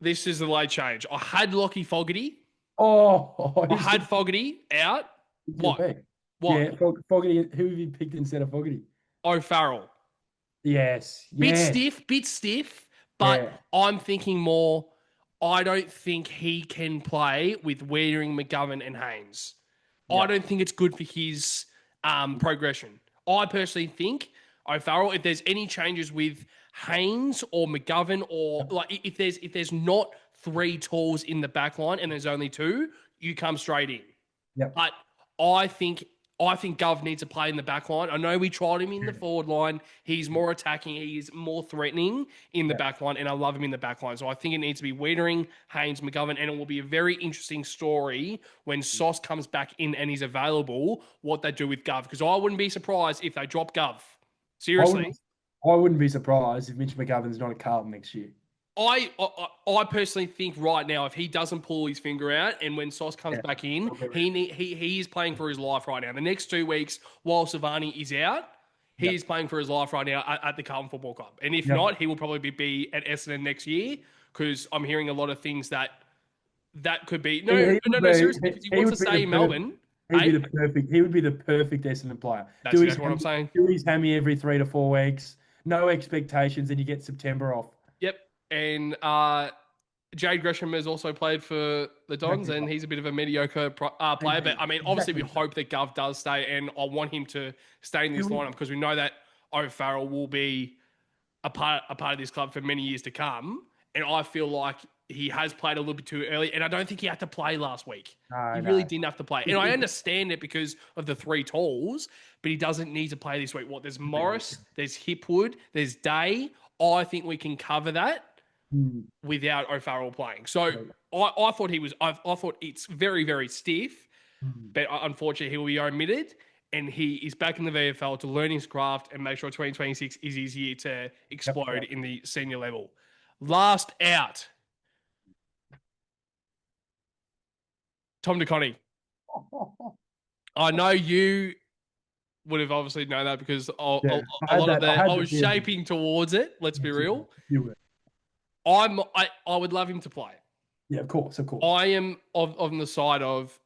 This is the late change. I had Lockie Fogarty. I Who's had Fogarty out. going What? to pick? What? Yeah, Fogarty. Who have you picked instead of Fogarty? O'Farrell. Yes. Yeah. Bit stiff, but Yeah. I'm thinking more. I don't think he can play with Weedering, McGovern, and Haynes. I Yeah. don't think it's good for his progression. I personally think O'Farrell, if there's any changes with Haynes or McGovern, or like if there's not three talls in the back line and there's only two, you come straight in. Yep. But I think Gov needs to play in the back line. I know we tried him in the forward line. He's more attacking. He's more threatening in the back line, and I love him in the back line. So I think it needs to be Wiedering, Haynes, McGovern, and it will be a very interesting story when Sauce comes back in and he's available, what they do with Gov. Because I wouldn't be surprised if they drop Gov. Seriously. I wouldn't be surprised if Mitch McGovern's not at Carlton next year. I personally think right now, if he doesn't pull his finger out and when Sauce comes back in, he is playing for his life right now. The next 2 weeks, while Savani is out, he is playing for his life right now at the Carlton Football Club. And if not, he will probably be at Essendon next year because I'm hearing a lot of things that could be. No, seriously, because he wants to stay in Melbourne. He would be the perfect Essendon player. That's exactly what I'm saying. Do his hammy every 3 to 4 weeks. No expectations, and you get September off. Yep. And Jade Gresham has also played for the Dons, and he's a bit of a mediocre player. But I mean, obviously, we hope that Gov does stay, and I want him to stay in this lineup because we know that O'Farrell will be a part of this club for many years to come. And I feel like he has played a little bit too early, and I don't think he had to play last week. He really didn't have to play. And I understand it because of the 3 talls, but he doesn't need to play this week. There's Morris, there's Hipwood, there's Day. I think we can cover that without O'Farrell playing. So I thought I thought it's very, very stiff, but unfortunately he will be omitted. And he is back in the VFL to learn his craft and make sure 2026 is his year to explode in the senior level. Last out, Tom DeConnie. I know you would have obviously known that because I was shaping towards it. Let's be real. I would love him to play. Yeah, of course. I am on the side of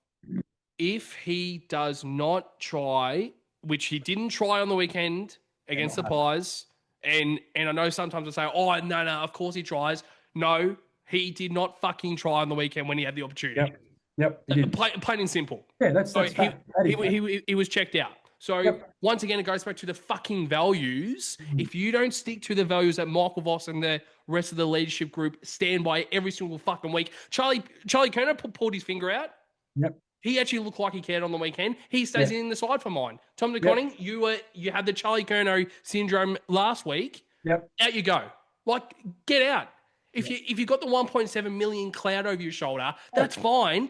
if he does not try, which he didn't try on the weekend against the Pies, and I know sometimes I say, oh, no, of course he tries. No, he did not fucking try on the weekend when he had the opportunity. Yep. Plain and simple. Yeah, that's he was checked out. So once again, it goes back to the fucking values. If you don't stick to the values that Michael Voss and the rest of the leadership group stand by every single fucking week, Charlie Kerner pulled his finger out. Yep. He actually looked like he cared on the weekend. He stays in the side for mine. Tom DeConning, you had the Charlie Kerner syndrome last week. Yep. Out you go. Like, get out. If you got the 1.7 million cloud over your shoulder, that's fine.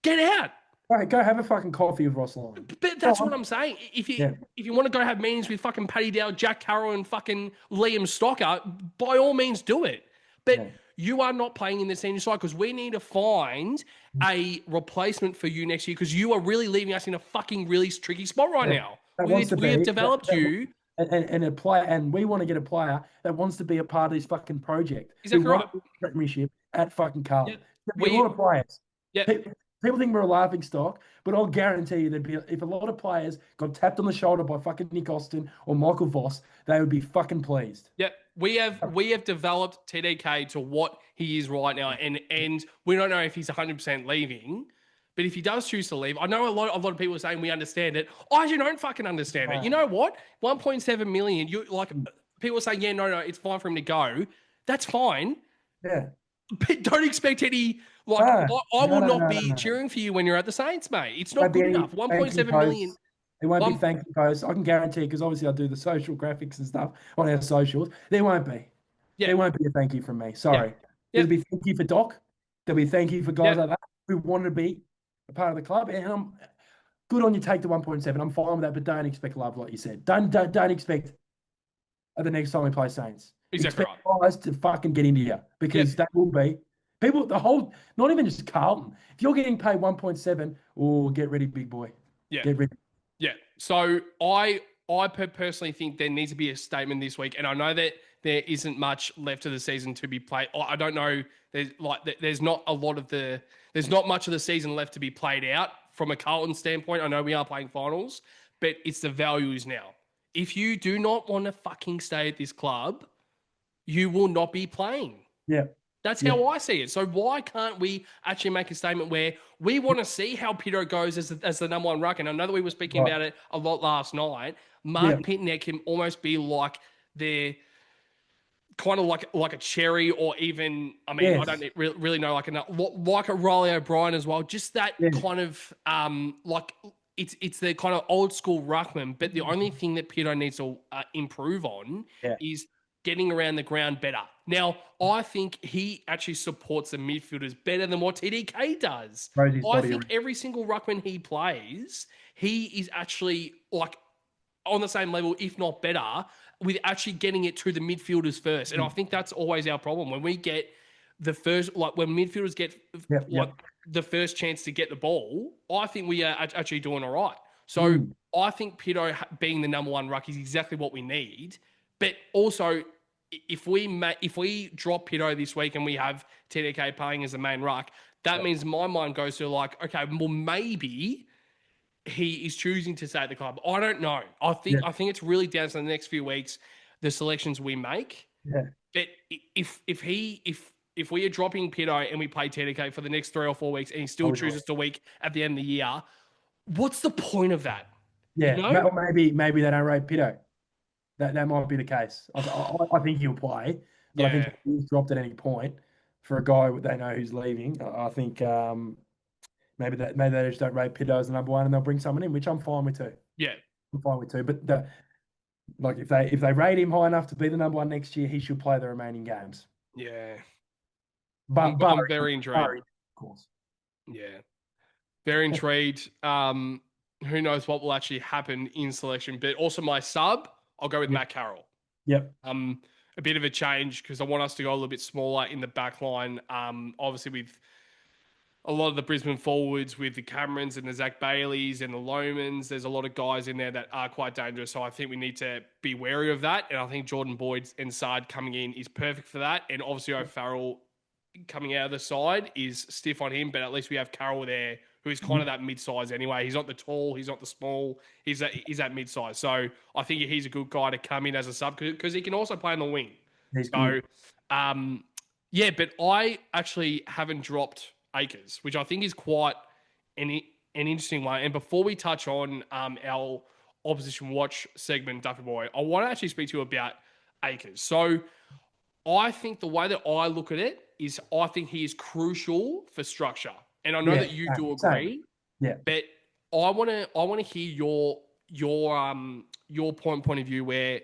Get out. All right, go have a fucking coffee with Ross Lyon. But that's what I'm saying. If you want to go have meetings with fucking Paddy Dow, Jack Carroll, and fucking Liam Stocker, by all means do it. But you are not playing in the senior side because we need to find a replacement for you next year because you are really leaving us in a fucking really tricky spot right now. We have developed you. And a player, and we want to get a player that wants to be a part of this fucking project. Is that right? Premiership at fucking Carlton. Yep. A lot of players. Yeah. People think we're a laughing stock, but I'll guarantee you if a lot of players got tapped on the shoulder by fucking Nick Austin or Michael Voss, they would be fucking pleased. Yep. We have developed TDK to what he is right now, and we don't know if he's 100% leaving. But if he does choose to leave, I know a lot of people are saying we understand it. I actually don't fucking understand it. You know what? 1.7 million. You people are saying, no, it's fine for him to go. That's fine. Yeah. But don't expect any. I will not be cheering for you when you're at the Saints, mate. It's not good enough. 1.7 million. It won't be thank you posts. I can guarantee because obviously I do the social graphics and stuff on our socials. There won't be. Yeah. There won't be a thank you from me. Sorry. Yeah. There'll be thank you for Doc. There'll be thank you for guys like that who want to be a part of the club. And I'm good on you. Take the 1.7. I'm fine with that, but don't expect love, like you said. Don't expect at the next time we play Saints. Exactly Expect right. guys to fucking get into you Yep. because that will be people. The whole, not even just Carlton. If you're getting paid 1.7, oh, get ready, big boy. Yeah. Get ready. Yeah. So I personally think there needs to be a statement this week, and I know that there isn't much left of the season to be played. I don't know. There's not a lot of there's not much of the season left to be played out from a Carlton standpoint. I know we are playing finals, but it's the values now. If you do not want to fucking stay at this club, you will not be playing. Yeah, That's yeah, how I see it. So why can't we actually make a statement where we want to see how Pitto goes as the number one ruck? And I know that we were speaking right. about it a lot last night. Yeah, Mark Pittonet can almost be like their kind of like a Cherry, or even, I mean, I don't yes, really know, like a Riley O'Brien as well. Just that yeah, kind of like it's the kind of old school ruckman. But the only thing that Pitto needs to improve on yeah. is getting around the ground better. Now, I think he actually supports the midfielders better than what TDK does. Throws his I body think around. every single ruckman he plays, he is actually like on the same level, if not better, with actually getting it to the midfielders first. And I think that's always our problem. When we get the first, like when midfielders get Yep, like yep. the first chance to get the ball, I think we are actually doing all right. So Mm, I think Pitto being the number one ruck is exactly what we need. But also, if we drop Pitto this week and we have TDK playing as the main ruck, that yep. means my mind goes to like, okay, well maybe he is choosing to stay at the club. I don't know. Yeah, I think it's really down to the next few weeks, the selections we make. yeah. But if we are dropping Pitto and we play TDK for the next 3 or 4 weeks and he I still would. chooses to week at the end of the year, what's the point of that? You Yeah, know? or maybe they don't rate Pitto. That might be the case. I think he'll play, but I think Yeah. if he's dropped at any point for a guy they know who's leaving, I think maybe they just don't rate Pitto as the number one and they'll bring someone in, which I'm fine with too. Yeah. I'm fine with too. But like if they rate him high enough to be the number one next year, he should play the remaining games. Yeah. But I'm very intrigued. of course. Yeah. Very intrigued. Who knows what will actually happen in selection? But also my sub, I'll go with Yep. Matt Carroll. Yep. A bit of a change because I want us to go a little bit smaller in the back line. Obviously with a lot of the Brisbane forwards with the Camerons and the Zach Baileys and the Lomans, there's a lot of guys in there that are quite dangerous. So I think we need to be wary of that. And I think Jordan Boyd and Sard coming in is perfect for that. And obviously O'Farrell coming out of the side is stiff on him, but at least we have Carroll there, who is kind of that mid-size anyway. He's not the tall, he's not the small, he's that mid-size. So I think he's a good guy to come in as a sub because he can also play on the wing. He's So, good. yeah, but I actually haven't dropped Acres, which I think is quite an interesting one. And before we touch on our opposition watch segment, Duffy Boy, I want to actually speak to you about Acres. So I think the way that I look at it is I think he is crucial for structure. And I know Yeah. that you do Same. agree, Yeah. but I want to hear your point of view where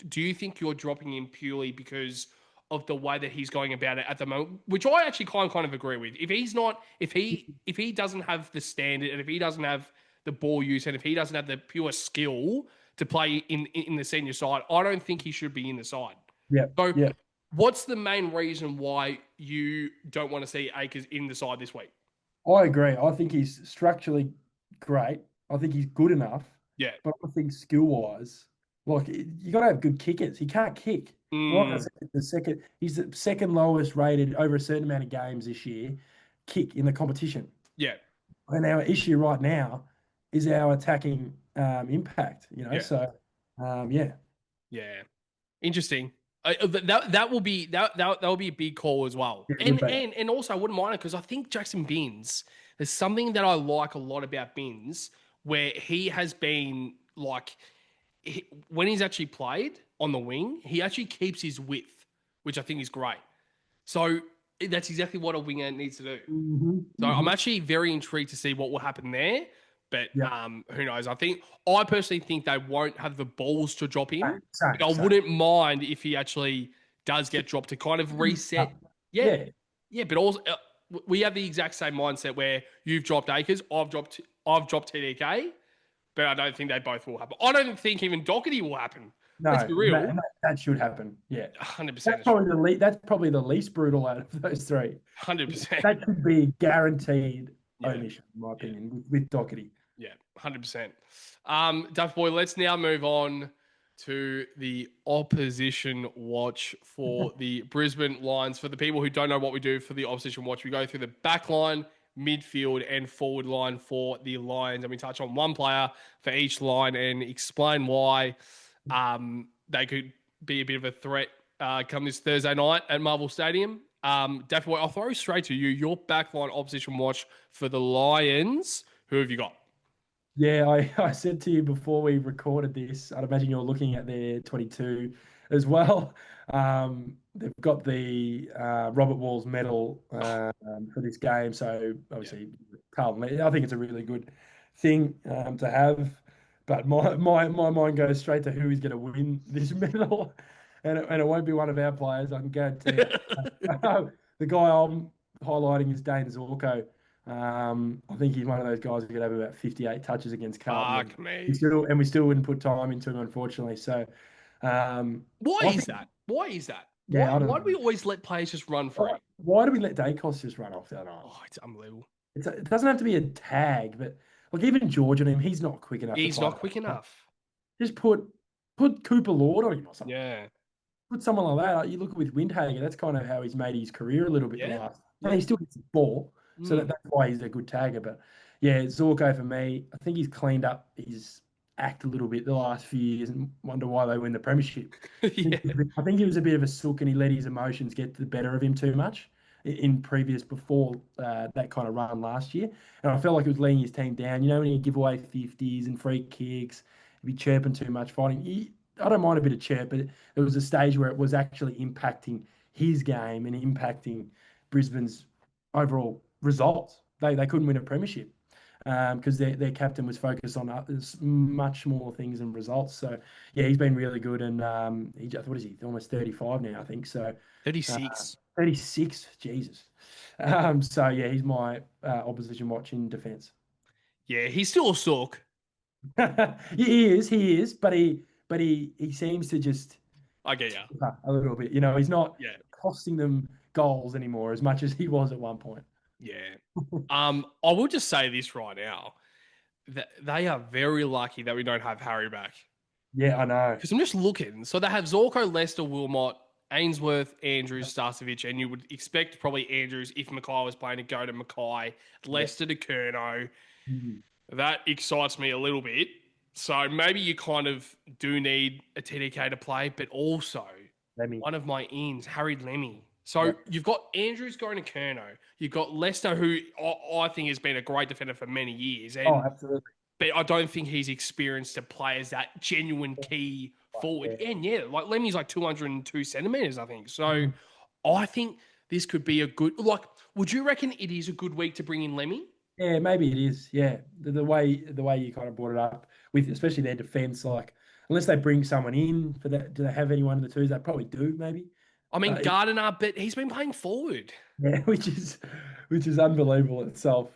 do you think you're dropping him purely because of the way that he's going about it at the moment, which I actually kind of agree with. If he doesn't have the standard and if he doesn't have the ball use and if he doesn't have the pure skill to play in the senior side, I don't think he should be in the side. Yeah. So Yeah. what's the main reason why you don't want to see Akers in the side this week? I agree. I think he's structurally great. I think he's good enough, Yeah. but I think skill wise, like you got to have good kickers. He can't kick. Like I Mm, said, he's the second lowest rated over a certain amount of games this year, kick in the competition. yeah. And our issue right now is our attacking impact. Yeah. So yeah, Yeah. Interesting. That will be that will be a big call as well. it would And be. and and also I wouldn't mind it because I think Jackson Binns, there's something that I like a lot about Binns where he has been like when he's actually played on the wing, he actually keeps his width, which I think is great. So that's exactly what a winger needs to do. Mm-hmm, So I'm mm-hmm. actually very intrigued to see what will happen there. But Yeah, who knows? I personally think they won't have the balls to drop him. same, same, But I same. wouldn't mind if he actually does get dropped to kind of reset. Yeah, Yeah, yeah. But also we have the exact same mindset where you've dropped Acres, I've dropped TDK, but I don't think they both will happen. I don't think even Doherty will happen. No, Let's be real. that should happen. Yeah, 100% that's it should. probably that's probably the least brutal out of those three. 100%. That should be guaranteed Yeah. omission, in my Yeah. opinion, with Doherty. Yeah. 100%. Duff boy, let's now move on to the opposition watch for the Brisbane Lions. For the people who don't know what we do for the opposition watch, we go through the back line, midfield, and forward line for the Lions. And we touch on one player for each line and explain why they could be a bit of a threat come this Thursday night at Marvel Stadium. Daffy Boy, I'll throw straight to you. Your backline opposition watch for the Lions. Who have you got? Yeah, I said to you before we recorded this, I'd imagine you're looking at their 22 as well. They've got the Robert Walls medal for this game. So obviously, Carlton, I think it's a really good thing to have. But my mind goes straight to who is going to win this medal. And it won't be one of our players, I can guarantee it. The guy I'm highlighting is Dane Zorko. I think he's one of those guys who could have about 58 touches against Carlton. Fuck me. We still wouldn't put time into him, unfortunately. So, Why I is think, that? Why is that? yeah, I don't Why do know. we always let players just run free? Why do we let Dacos just run off that night? Oh, it's unbelievable. It doesn't have to be a tag, but like even George on him, he's not quick enough. He's to not quick enough. Just put Cooper Lord on him or something. Yeah. Put someone like that. Like you look with Windhager, that's kind of how he's made his career a little bit the Yeah. last. And he still gets the ball, so that's why he's a good tagger. But yeah, Zorko for me, I think he's cleaned up his act a little bit the last few years, and wonder why they win the premiership. Yeah. I think he was a bit of a sook, and he let his emotions get the better of him too much in previous before that kind of run last year. And I felt like it was letting his team down. You know, when you give away 50s and free kicks, he'd be chirping too much, fighting. I don't mind a bit of chirp, but there was a stage where it was actually impacting his game and impacting Brisbane's overall results. They couldn't win a premiership because their captain was focused on much more things than results. So yeah, he's been really good, and what is he? Almost 35 now, I think. So 36. 36, Jesus. So yeah, he's my opposition watch in defence. Yeah, he's still a sook. He is, but he seems to just I get ya. a little bit. You know, he's not Yeah. costing them goals anymore as much as he was at one point. Yeah. I will just say this right now. That they are very lucky that we don't have Harry back. Yeah, I know. Because I'm just looking. So they have Zorko, Lester, Wilmot, Ainsworth, Andrews, Starcevich, and you would expect probably Andrews, if Mackay was playing, to go to Mackay, Lester to Kerno. That excites me a little bit. So maybe you kind of do need a TDK to play, but also one of my ins, Harry Lemmy. So you've got Andrews going to Kerno. You've got Lester, who I think has been a great defender for many years. And, absolutely. But I don't think he's experienced to play as that genuine key forward. And yeah, like Lemmy's like 202 centimeters, I think. So I think this could be a good, like, would you reckon it is a good week to bring in Lemmy? Yeah, maybe it is. Yeah, the way you kind of brought it up with especially their defense, like unless they bring someone in for that, do they have anyone in the twos? They probably do, maybe. I mean, Gardiner, but he's been playing forward. Yeah, which is unbelievable itself.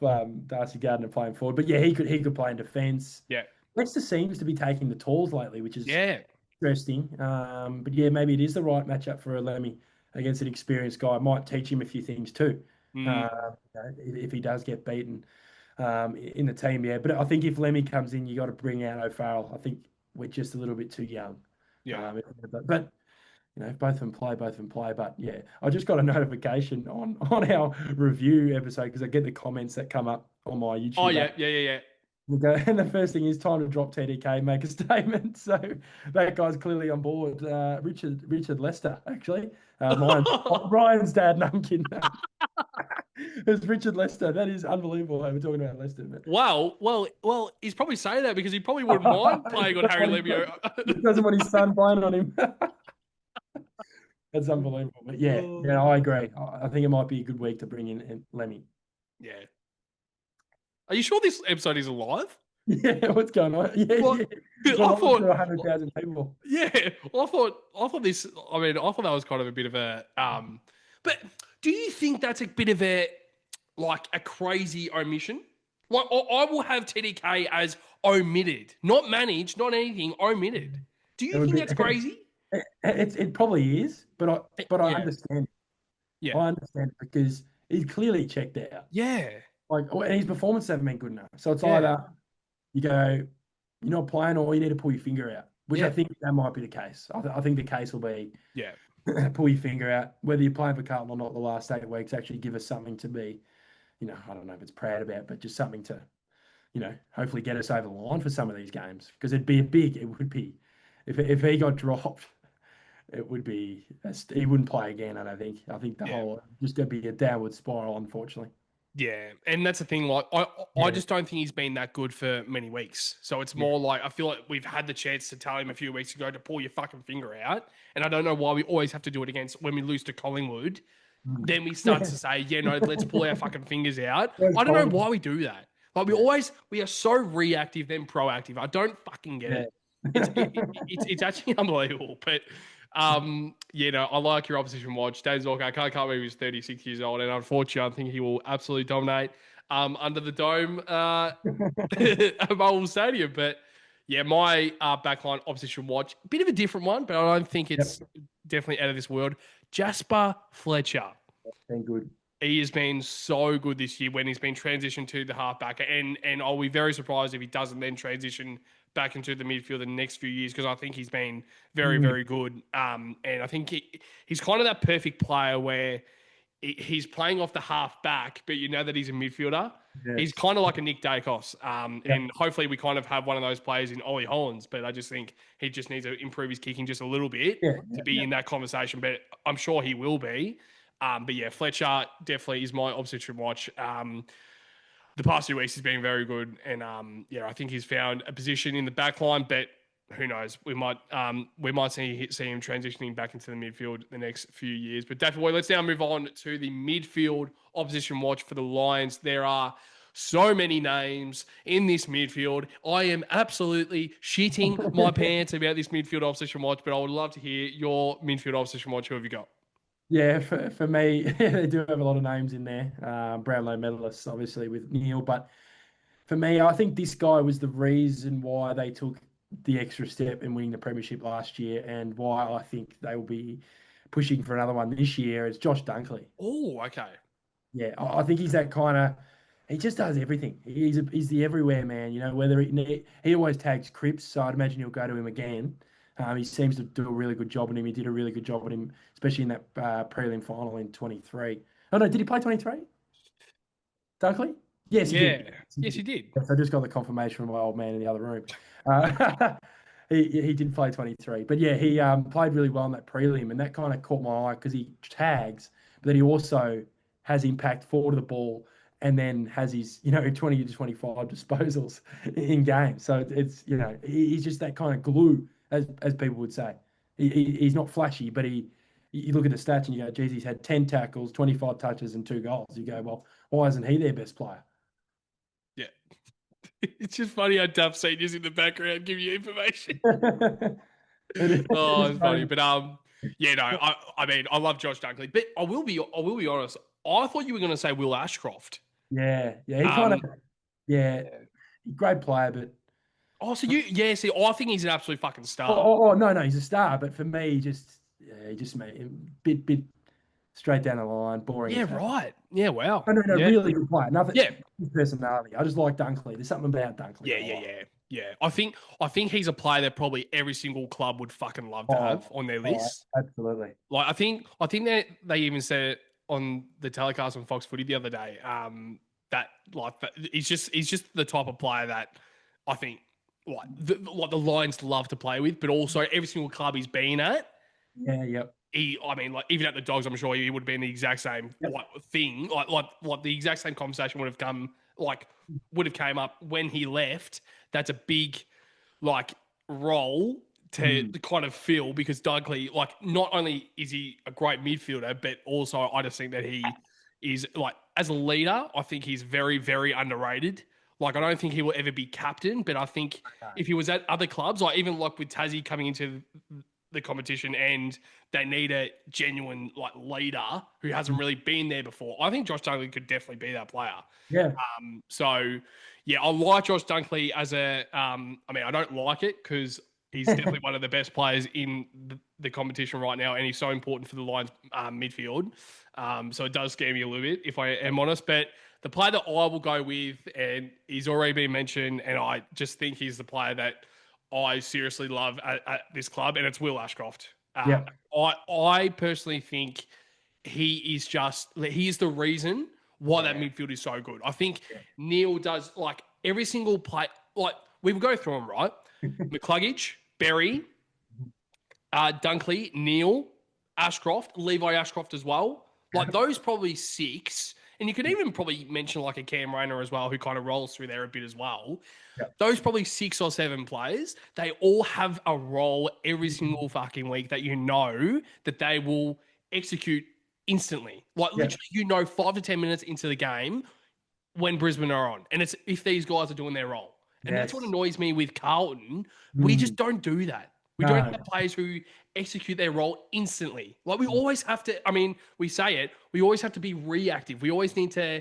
Darcy Gardiner playing forward, but yeah, he could play in defence. Yeah, Leicester seems to be taking the tools lately, which is interesting. But yeah, maybe it is the right matchup for a Lemmy against an experienced guy. Might teach him a few things too. If he does get beaten in the team, yeah. But I think if Lemmy comes in, you got to bring out O'Farrell. I think we're just a little bit too young. Yeah. But you know, both of them play. But yeah, I just got a notification on our review episode because I get the comments that come up on my YouTube. Oh yeah. And the first thing is time to drop TDK, make a statement. So that guy's clearly on board. Richard Lester, actually. Ryan's dad, no, I'm kidding. It's Richard Lester. That is unbelievable how we're talking about Lester. But... Well, he's probably saying that because he probably wouldn't mind playing on Harry Lemieux. He doesn't want his son playing on him. That's unbelievable. But yeah, I agree. I think it might be a good week to bring in Lemmy. Yeah. Are you sure this episode is alive? Yeah, what's going on? Yeah, well, yeah. I thought 100,000 people. Yeah, I thought this. I mean, I thought that was kind of a bit of a. But do you think that's a bit of a crazy omission? Like I will have TDK as omitted, not managed, not anything, omitted. Do It you would think be. that's crazy? It probably is, but I Yeah, understand. yeah, I understand it because he's clearly checked out. yeah, And his performances haven't been good enough. So it's yeah, either you go, you're not playing, or you need to pull your finger out. Which I yeah, think that might be the case. I think the case will be yeah. pull your finger out, whether you're playing for Carlton or not. The last 8 weeks actually give us something to be, I don't know if it's proud about, but just something to, hopefully get us over the line for some of these games because it would be, if he got dropped, it would be, he wouldn't play again. I don't think. I think the Yeah. whole just going to be a downward spiral, unfortunately. Yeah, and that's the thing. Like, I Yeah, just don't think he's been that good for many weeks. So it's yeah. more like I feel like we've had the chance to tell him a few weeks ago to pull your fucking finger out, and I don't know why we always have to do it against when we lose to Collingwood. Mm. Then we start Yeah. to say, yeah, no, let's pull our fucking fingers out. Where's I don't know Collingwood? why we do that. Like Yeah, we are so reactive then proactive. I don't fucking get yeah. it. It's actually unbelievable. But I like your opposition watch. Dave Zorko, I can't believe he's 36 years old, and unfortunately, I think he will absolutely dominate under the dome at Marvel Stadium. But yeah, my backline opposition watch, a bit of a different one, but I don't think it's Yep. definitely out of this world. Jasper Fletcher. Been good. He has been so good this year when he's been transitioned to the halfback, and I'll be very surprised if he doesn't then transition back into the midfield in the next few years because I think he's been very, Mm. very good. And I think he's kind of that perfect player where he's playing off the half back, but you know that he's a midfielder. He's Yes. kind of like a Nick Dacos. Yep. And hopefully we kind of have one of those players in Ollie Hollands, but I just think he just needs to improve his kicking just a little bit Yeah. to Yeah. be Yeah. in that conversation. But I'm sure he will be. But yeah, Fletcher definitely is my opposition watch. The past 2 weeks he's been very good, and I think he's found a position in the back line, but who knows? We might see him transitioning back into the midfield the next few years. But definitely, let's now move on to the midfield opposition watch for the Lions. There are so many names in this midfield. I am absolutely shitting my pants about this midfield opposition watch, but I would love to hear your midfield opposition watch. Who have you got? Yeah, for me, they do have a lot of names in there. Brownlow medalists, obviously, with Neil. But for me, I think this guy was the reason why they took the extra step in winning the premiership last year, and why I think they will be pushing for another one this year. It's Josh Dunkley. Oh, okay. Yeah, I think he's that kind of. He just does everything. He's the everywhere man. Whether he always tags Cripps, so I'd imagine he'll go to him again. He seems to do a really good job on him. He did a really good job on him, especially in that prelim final in 23. Oh no, did he play 23? Dunkley? Yes, he did. Yeah. Yes, he Yes, did. he did. Yes, I just got the confirmation from my old man in the other room. Uh, he did play 23, but yeah, he played really well in that prelim, and that kind of caught my eye because he tags, but then he also has impact forward of the ball, and then has his 20 to 25 disposals in games. So it's he's just that kind of glue, as people would say. He's not flashy, but you look at the stats and you go, geez, he's had 10 tackles, 25 touches, and 2 goals. You go, well, why isn't he their best player? Yeah. It's just funny how Duff Senior's in the background give you information. It Oh, is it's funny. funny. But yeah, no, I mean I love Josh Dunkley, but I will be honest. I thought you were gonna say Will Ashcroft. Yeah, yeah, he kind of, Um yeah, great player, but see, I think he's an absolute fucking oh, star. oh, oh, no, no, he's a star, but for me, he just made him bit straight down the line, boring Yeah, as hell. right. Yeah, wow. No, no, no, Yeah. really good player. Nothing, Yeah. his personality. I just like Dunkley. There's something about Dunkley Yeah, that I yeah, like. yeah. Yeah. I think he's a player that probably every single club would fucking love to have Oh, on their oh, list. absolutely. Like I think that they even said it on the telecast on Fox Footy the other day. That he's just the type of player that I think like the Lions love to play with, but also every single club he's been at, Yeah, yep, I mean, like even at the Dogs, I'm sure he would have been the exact same yep. thing, like the exact same conversation would have came up when he left. That's a big like role to Mm, kind of fill because Dunkley, like, not only is he a great midfielder, but also I just think that he is like as a leader, I think he's very, very underrated. Like, I don't think he will ever be captain, but I think okay. if he was at other clubs, like even like with Tassie coming into the competition and they need a genuine like leader who hasn't really been there before, I think Josh Dunkley could definitely be that player. Yeah, So yeah, I like Josh Dunkley as a. I mean, I don't like it because he's definitely one of the best players in the competition right now, and he's so important for the Lions midfield. So it does scare me a little bit, if I am honest. But the player that I will go with, and he's already been mentioned, and I just think he's the player that I seriously love at this club, and it's Will Ashcroft. Yeah, I personally think he is the reason why that midfield is so good. I think yeah, Neil does like every single play. Like we will go through them, right? McCluggage, Berry, Dunkley, Neil, Ashcroft, Levi Ashcroft as well. Like those probably six. And you could even probably mention like a Cam Rayner as well, who kind of rolls through there a bit as well. yeah. Those probably 6 or 7 players, they all have a role every single fucking week that you know that they will execute instantly. Like Yeah. literally, 5 to 10 minutes into the game when Brisbane are on. And it's if these guys are doing their role. And that's what Yes. annoys me with Carlton. We just Mm. don't do that. We don't No. have players who execute their role instantly. Like we always have to, I mean, we say it, we always have to be reactive. We always need Yeah.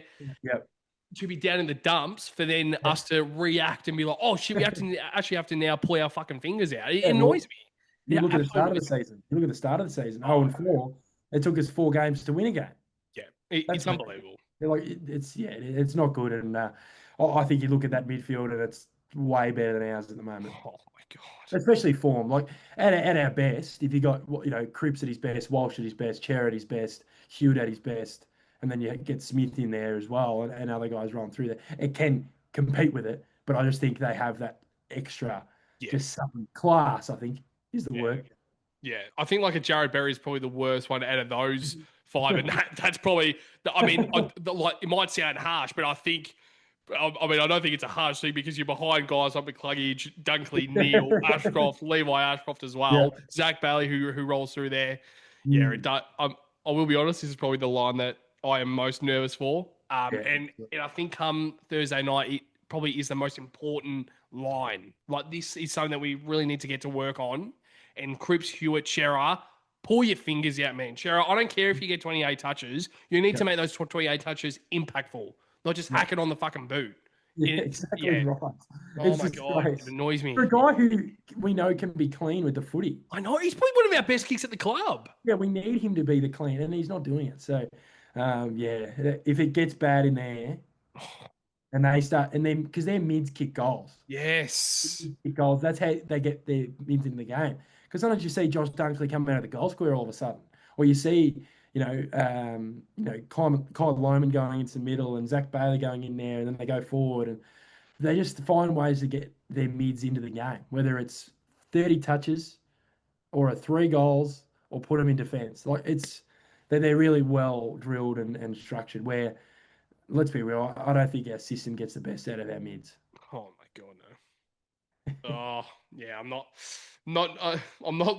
to be down in the dumps for then Yeah. us to react and be like, oh shit, we have to actually have to now pull our fucking fingers out. It Yeah, annoys well, me. you It look at the absolutely start of the annoys me. season. You look at the start of the season. Oh, Oh and 4. It took us 4 games to win a game. yeah, That's it's unbelievable. like it's not good. And I think you look at that midfield and it's way better than ours at the moment, Oh my god. especially form. Like at our best, if you got Cripps at his best, Walsh at his best, Chair at his best, Hewitt at his best, and then you get Smith in there as well, and other guys run through there, it can compete with it. But I just think they have that extra, Yeah, just some class. I think is the yeah. word. Yeah, I think like a Jared Berry is probably the worst one out of those 5, and that's probably. I mean, like it might sound harsh, but I think. I mean, I don't think it's a harsh thing because you're behind guys like McCluggage, Dunkley, Neil, Ashcroft, Levi Ashcroft as Yeah. well, Zach Bailey who rolls through there. Yeah, Mm. I will be honest. This is probably the line that I am most nervous for. Yeah. And I think come Thursday night, it probably is the most important line. Like this is something that we really need to get to work on. And Cripps, Hewitt, Shearer, pull your fingers out, man. Shearer, I don't care if you get 28 touches. You need Yeah. to make those 28 touches impactful, not just Yeah. hack it on the fucking boot. Yeah, exactly Yeah. right. Oh It's my god, it disgrace. annoys For me. a guy who we know can be clean with the footy. I know he's probably one of our best kicks at the club. Yeah, we need him to be the clean, and he's not doing it. So, yeah, if it gets bad in there, and they start, and then because their mids kick goals, Yes. kick goals. That's how they get their mids in the game. Because sometimes you see Josh Dunkley coming out of the goal square all of a sudden, or you see, Kyle Loman going into the middle and Zach Bailey going in there, and then they go forward, and they just find ways to get their mids into the game, whether it's 30 touches or a 3 goals or put them in defence. Like they're really well drilled and structured. Where let's be real, I don't think our system gets the best out of our mids. Oh my god, no. Oh yeah, I'm not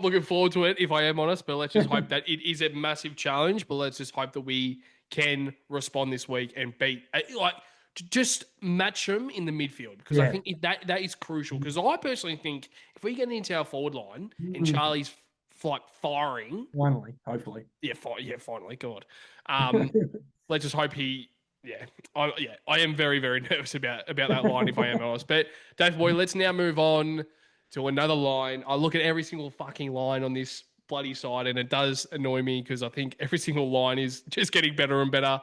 looking forward to it if I am honest. But let's just hope that it is a massive challenge. But let's just hope that we can respond this week and beat like just match them in the midfield because I Yeah. think that is crucial. Because I personally think if we get into our forward line and Charlie's like firing, Finally, hopefully. yeah, finally, God. Let's just hope he. I am very, very nervous about that line if I am honest. But Dave Boy, let's now move on to another line. I look at every single fucking line on this bloody side, and it does annoy me because I think every single line is just getting better and better.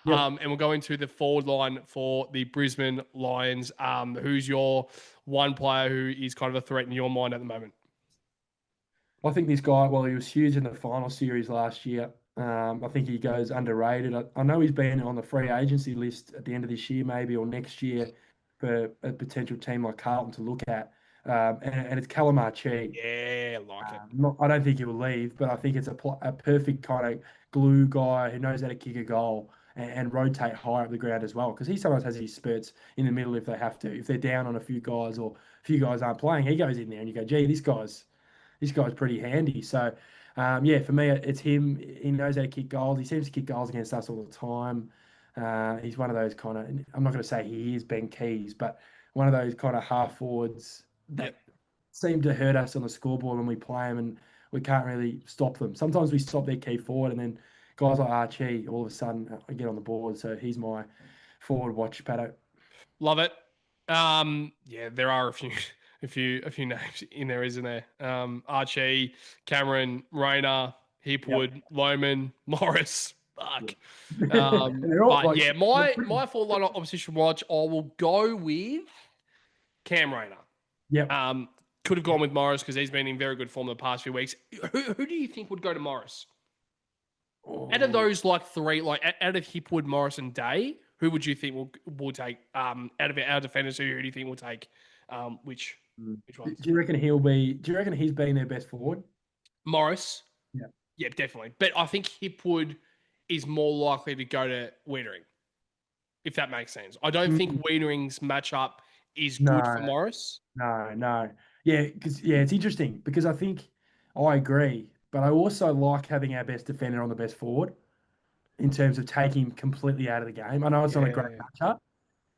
Yep. And we'll go into the forward line for the Brisbane Lions. Who's your one player who is kind of a threat in your mind at the moment? I think this guy, well, he was huge in the final series last year. I think he goes underrated. I know he's been on the free agency list at the end of this year, maybe, or next year for a potential team like Carlton to look at. And it's Calamar Chi. Yeah, I like it. I don't think he will leave, but I think it's a perfect kind of glue guy who knows how to kick a goal and rotate higher up the ground as well. Because he sometimes has his spurts in the middle if they have to. If they're down on a few guys or a few guys aren't playing, he goes in there and you go, gee, this guy's pretty handy. So, yeah, for me, it's him. He knows how to kick goals. He seems to kick goals against us all the time. He's one of those kind of, I'm not going to say he is Ben Keys, but one of those kind of half forwards Yep. that seem to hurt us on the scoreboard when we play them and we can't really stop them. Sometimes we stop their key forward and then guys like Archie all of a sudden get on the board. So he's my forward watch, Patto. Love it. Yeah, there are a few a few names in there, isn't there? Archie, Cameron, Rayner, Yep. Hipwood, Loman, Morris. Yeah. Fuck. And they're all But like, yeah, they're my forward line opposition watch, I will go with Cam Rayner. yep. Um, could have gone with Morris because he's been in very good form the past few weeks. Who do you think would go to Morris? Out of Oh, those like three, like out of Hipwood, Morris, and Day, who would you think will take out of our defenders? Who do you think will take which mm. which Do ones? you reckon he'll be? Do you reckon he's been their best forward? Morris, Yeah. yeah, definitely. But I think Hipwood is more likely to go to Wiedering, if that makes sense. I don't think Mm, Wiedering's matchup is good for no, Morris. no. Yeah, because it's interesting because I think I agree, but I also like having our best defender on the best forward in terms of taking him completely out of the game. I know it's not a great Yeah. matchup,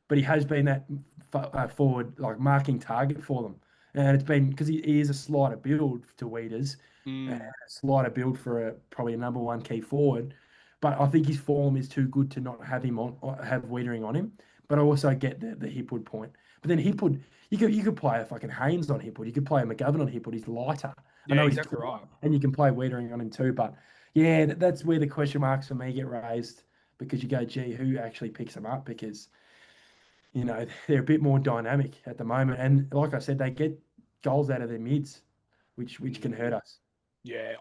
but he has been that forward like marking target for them, and it's been because he is a slighter build to Weeders, and Mm. a slighter build for probably a number one key forward. But I think his form is too good to not have him on, have Wiedering on him. But I also get the Hipwood point. But then Hipwood, you could play a fucking Haynes on Hipwood. You could play a McGovern on Hipwood. He's lighter. I Yeah, know he's exactly taller, right. and you can play Wiedering on him too. But yeah, that's where the question marks for me get raised because you go, gee, who actually picks them up? Because they're a bit more dynamic at the moment. And like I said, they get goals out of their mids, which can hurt Mm. us. Yeah,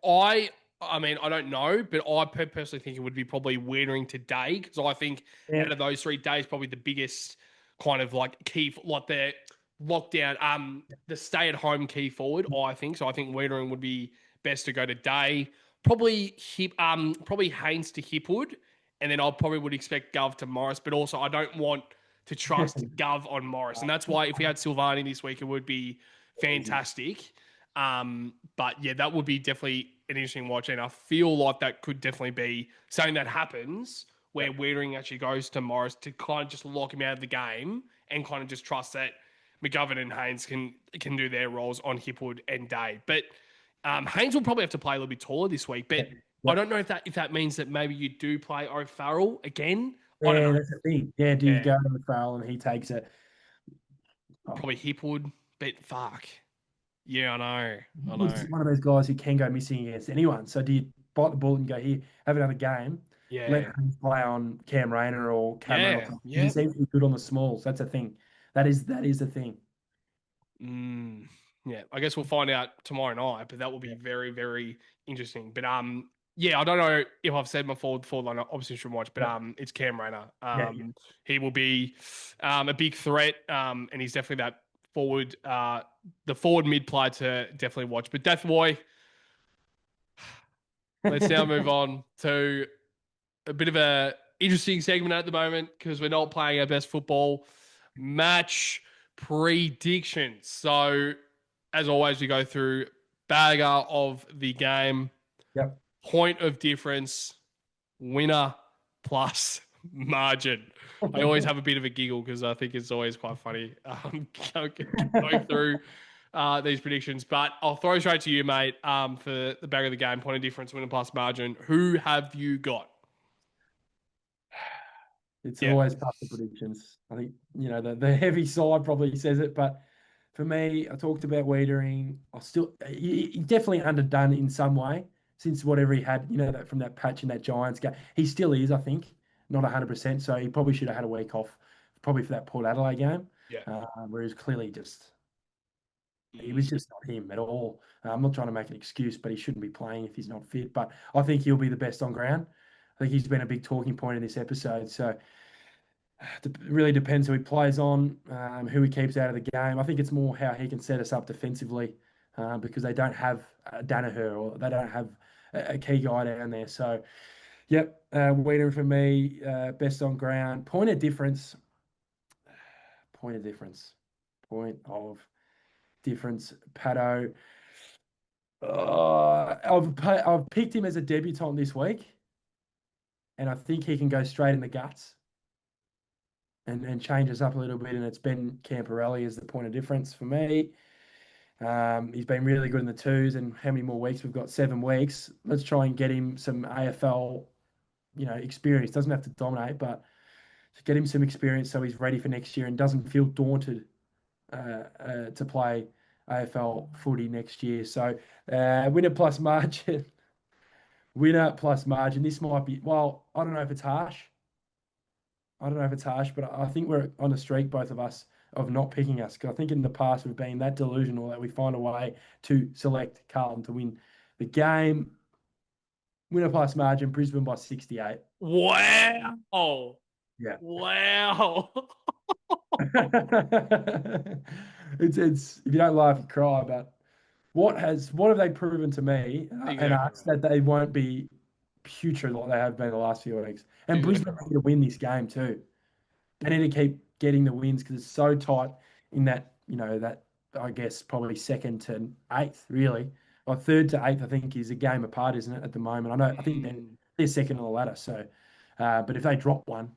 I mean, I don't know, but I personally think it would be probably Wiedering today because I think Yeah. out of those 3 days, probably the biggest kind of like key, like the lockdown, the stay-at-home key forward. I think so. I think Wiedering would be best to go today. Probably Haynes to Hipwood, and then I probably would expect Gov to Morris, but also I don't want to trust Gov on Morris, and that's why if we had Silvani this week, it would be Easy. fantastic. But yeah, that would be definitely an interesting watch, and I feel like that could definitely be something that happens where Yep. Wiedering actually goes to Morris to kind of just lock him out of the game and kind of just trust that McGovern and Haynes can do their roles on Hipwood and Day. But Haynes will probably have to play a little bit taller this week. But Yep. I Yep. don't know if that means that maybe you do play O'Farrell again. I don't Yeah, know. that's the thing. Yeah, do you Yeah, go to the Farrell and he takes it? Oh, probably Hipwood. But fuck. Yeah, I know. I know. Wood's one of those guys who can go missing against anyone. So do you bite the bullet and go here, have another game, let Yeah. him play on Cam Rayner or Cameron or Yeah. something? He Yeah. seems to be good on the smalls. That's a thing. That is the thing. Mm, yeah, I guess we'll find out tomorrow night, but that will be Yeah. very, very interesting. But yeah, I don't know if I've said my forward line opposition watch, but Yep. it's Cam Rayner. Yeah. He will be a big threat, and he's definitely that forward, the forward mid player to definitely watch. But Death Boy, let's now move on to a bit of a interesting segment at the moment because we're not playing our best football. Match predictions. So, as always, we go through bagger of the game, Yep. point of difference, winner plus margin. I always have a bit of a giggle because I think it's always quite funny going through these predictions. But I'll throw straight to you, mate, for the bag of the game, point of difference, winner plus margin. Who have you got? It's Yeah. always tough for predictions. I think, the heavy side probably says it, but for me, I talked about Wiedering. He definitely underdone in some way since whatever he had, that from that patch in that Giants game. He still is, I think, not 100%. So he probably should have had a week off, probably for that Port Adelaide game, Yeah. where he's clearly he Mm. was just not him at all. I'm not trying to make an excuse, but he shouldn't be playing if he's not fit. But I think he'll be the best on ground. I think he's been a big talking point in this episode. So it really depends who he plays on, who he keeps out of the game. I think it's more how he can set us up defensively because they don't have Danaher or they don't have a key guy down there. So, yep, Weeder for me, best on ground. Point of difference. Point of difference. Point of difference. Patto. I've picked him as a debutant this week, and I think he can go straight in the guts and change us up a little bit. And it's Ben Camporelli as the point of difference for me. He's been really good in the twos. And how many more weeks? We've got 7 weeks. Let's try and get him some AFL, experience. Doesn't have to dominate, but to get him some experience so he's ready for next year and doesn't feel daunted to play AFL footy next year. So winner plus margin, winner plus margin. This might be, well, I don't know if it's harsh. I don't know if it's harsh, but I think we're on a streak, both of us, of not picking us. Because I think in the past we've been that delusional that we find a way to select Carlton to win the game. Winner plus margin, Brisbane by 68. Wow. Yeah. Wow. It's if you don't laugh, you cry. But what have they proven to me and Exactly us right. that they won't be putrid like they have been the last few weeks? And Exactly Brisbane right. need to win this game too. They need to keep getting the wins because it's so tight in that, that I guess probably second to eighth, really. Or third to eighth, I think, is a game apart, isn't it, at the moment? I think Mm. they're second on the ladder. So, but if they drop one,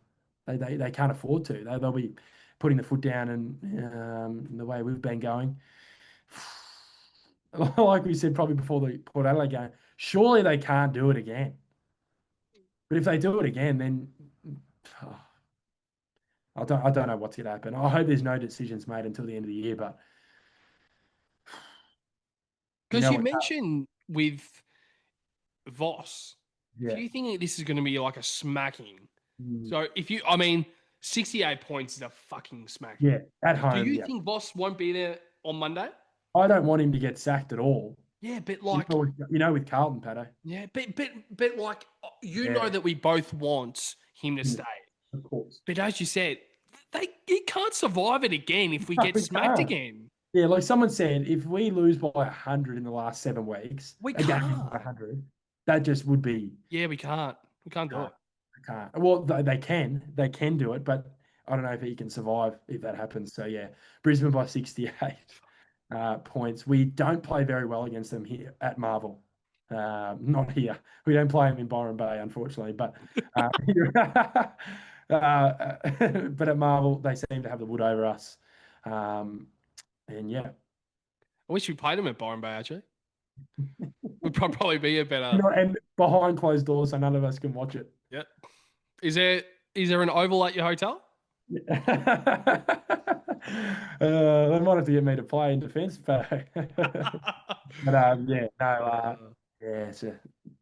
they can't afford to. They'll be putting the foot down and the way we've been going. Like we said probably before the Port Adelaide game, surely they can't do it again. But if they do it again, then oh, I don't know what's going to happen. I hope there's no decisions made until the end of the year, but you Because know you what? mentioned with Voss, do Yeah, you think this is going to be like a smacking? Mm, So 68 points is a fucking smacking. yeah, at Do home, you yeah. think Voss won't be there on Monday? I don't want him to get sacked at all. Yeah, but You like, know, with Carlton, Patto. yeah, but like, you know Yeah, that we both want him to yeah, stay. of course. But as you said, he can't survive it again if we No, get we smacked can't. again. Yeah, like someone said, if we lose by 100 in the last 7 weeks, We a game by can't. 100, that just would be Yeah, we can't. We can't do can't. it. Can't. Well, they can do it, but I don't know if he can survive if that happens. So yeah, Brisbane by 68 points. We don't play very well against them here at Marvel. Not here. We don't play them in Byron Bay, unfortunately. But but at Marvel, they seem to have the wood over us. Um, and yeah, I wish we played him at Byron Bay, actually. Would probably be a better. and behind closed doors, so none of us can watch it. Yeah. Is there is there an oval at your hotel? They might have to get me to play in defence, but but yeah, no, yeah, it's a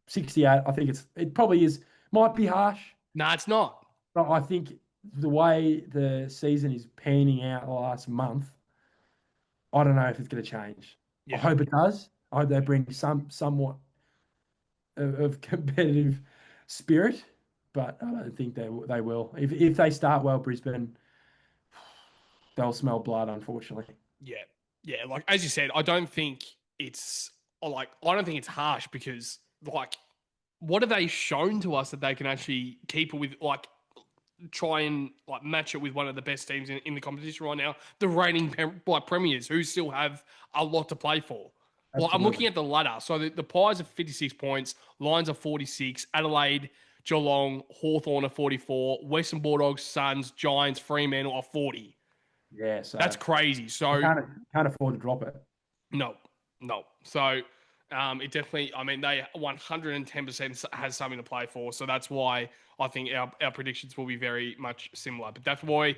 68. I think it probably is. Might be harsh, Nah, it's not. but I think the way the season is panning out the last month, I don't know if it's going to change. I Yeah. hope it does. I hope they bring somewhat of competitive spirit, but I don't think they will. If they start well, Brisbane, they'll smell blood, unfortunately. Yeah. Yeah. Like as you said, it's I don't think it's harsh because like what have they shown to us that they can actually keep it with like try and like match it with one of the best teams in the competition right now, the reigning premiers who still have a lot to play for. Like I'm looking Absolutely. at the ladder. So the Pies are 56 points, Lions are 46, Adelaide, Geelong, Hawthorn are 44, Western Bulldogs, Suns, Giants, Fremantle are 40. Yeah, so That's crazy. I So can't afford to drop it. no, no. So it definitely, I mean, they 110% has something to play for. So that's why I think our predictions will be very much similar. But that's why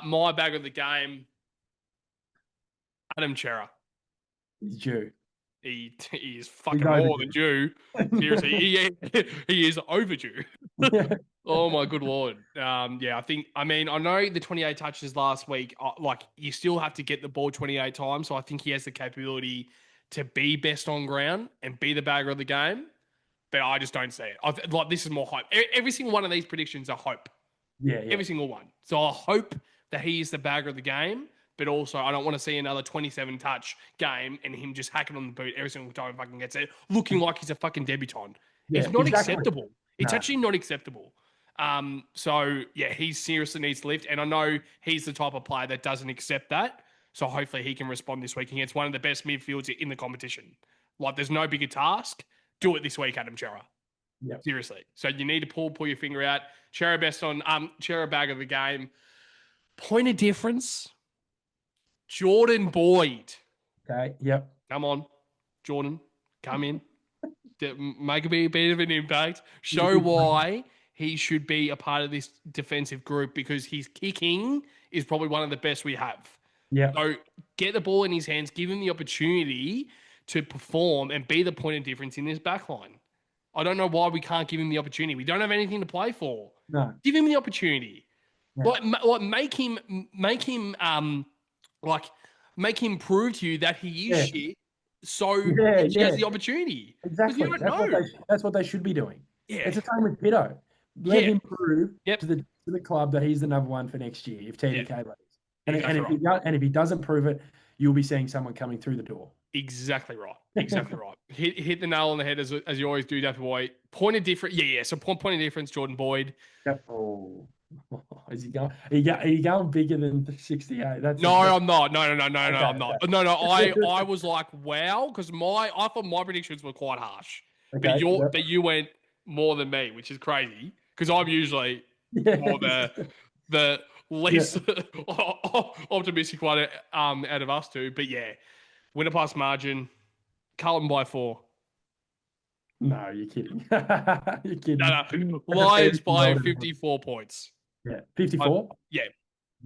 my bag of the game, Adam Chera. He's due. He is He's fucking more than overdue. due. Seriously, he is overdue. Oh my good lord. Yeah, I mean, I know the 28 touches last week, like you still have to get the ball 28 times. So I think he has the capability to be best on ground and be the bagger of the game. But I just don't see it. Like this is more hope. Every single one of these predictions are hope. Yeah, yeah. Every single one. So I hope that he is the bagger of the game. But also, I don't want to see another 27 touch game and him just hacking on the boot every single time he fucking gets it, looking like he's a fucking debutant. It's Yeah, not exactly. acceptable. It's No. actually not acceptable. So yeah, he seriously needs to lift, and I know he's the type of player that doesn't accept that. So hopefully he can respond this week against one of the best midfields in the competition. Like, there's no bigger task. Do it this week, Adam Chera. Yeah. Seriously. So you need to pull your finger out. Chera best on Chera bag of the game. Point of difference. Jordan Boyd. Okay. Yep. Come on, Jordan. Come in. Make a bit of an impact. Show why he should be a part of this defensive group because his kicking is probably one of the best we have. Yeah. So get the ball in his hands, give him the opportunity to perform and be the point of difference in this back line. I don't know why we can't give him the opportunity. We don't have anything to play for. No. Give him the opportunity. Yeah. Like like make him prove to you that he is Yeah. shit. So Yeah. he has Yeah. the opportunity because you Exactly. don't know. That's what they should be doing. Yeah, It's the same with Pitto. Let yeah, him prove yep, to the club that he's the number one for next year if yeah. TDK leaves. Exactly right. And if he doesn't prove it, you'll be seeing someone coming through the door. Exactly right. Exactly right. Hit the nail on the head as you always do, Daffy Boy. Point of difference. Yeah, yeah. So point of difference, Jordan Boyd. Yep. Oh, is he going? Are you going bigger than 68? No, That's I'm not. No, no, no, no, no, okay. I'm not. No, no. I was like, wow, because I thought my predictions were quite harsh, Okay. Yep. but you went more than me, which is crazy because I'm usually more Yes. the Yeah. least optimistic one out of us two. But yeah, winner pass margin, Carlton by 4. No, you're kidding. You're kidding. No, no. That's a fair Lions by result. 54 points. Yeah. I, 54. yeah.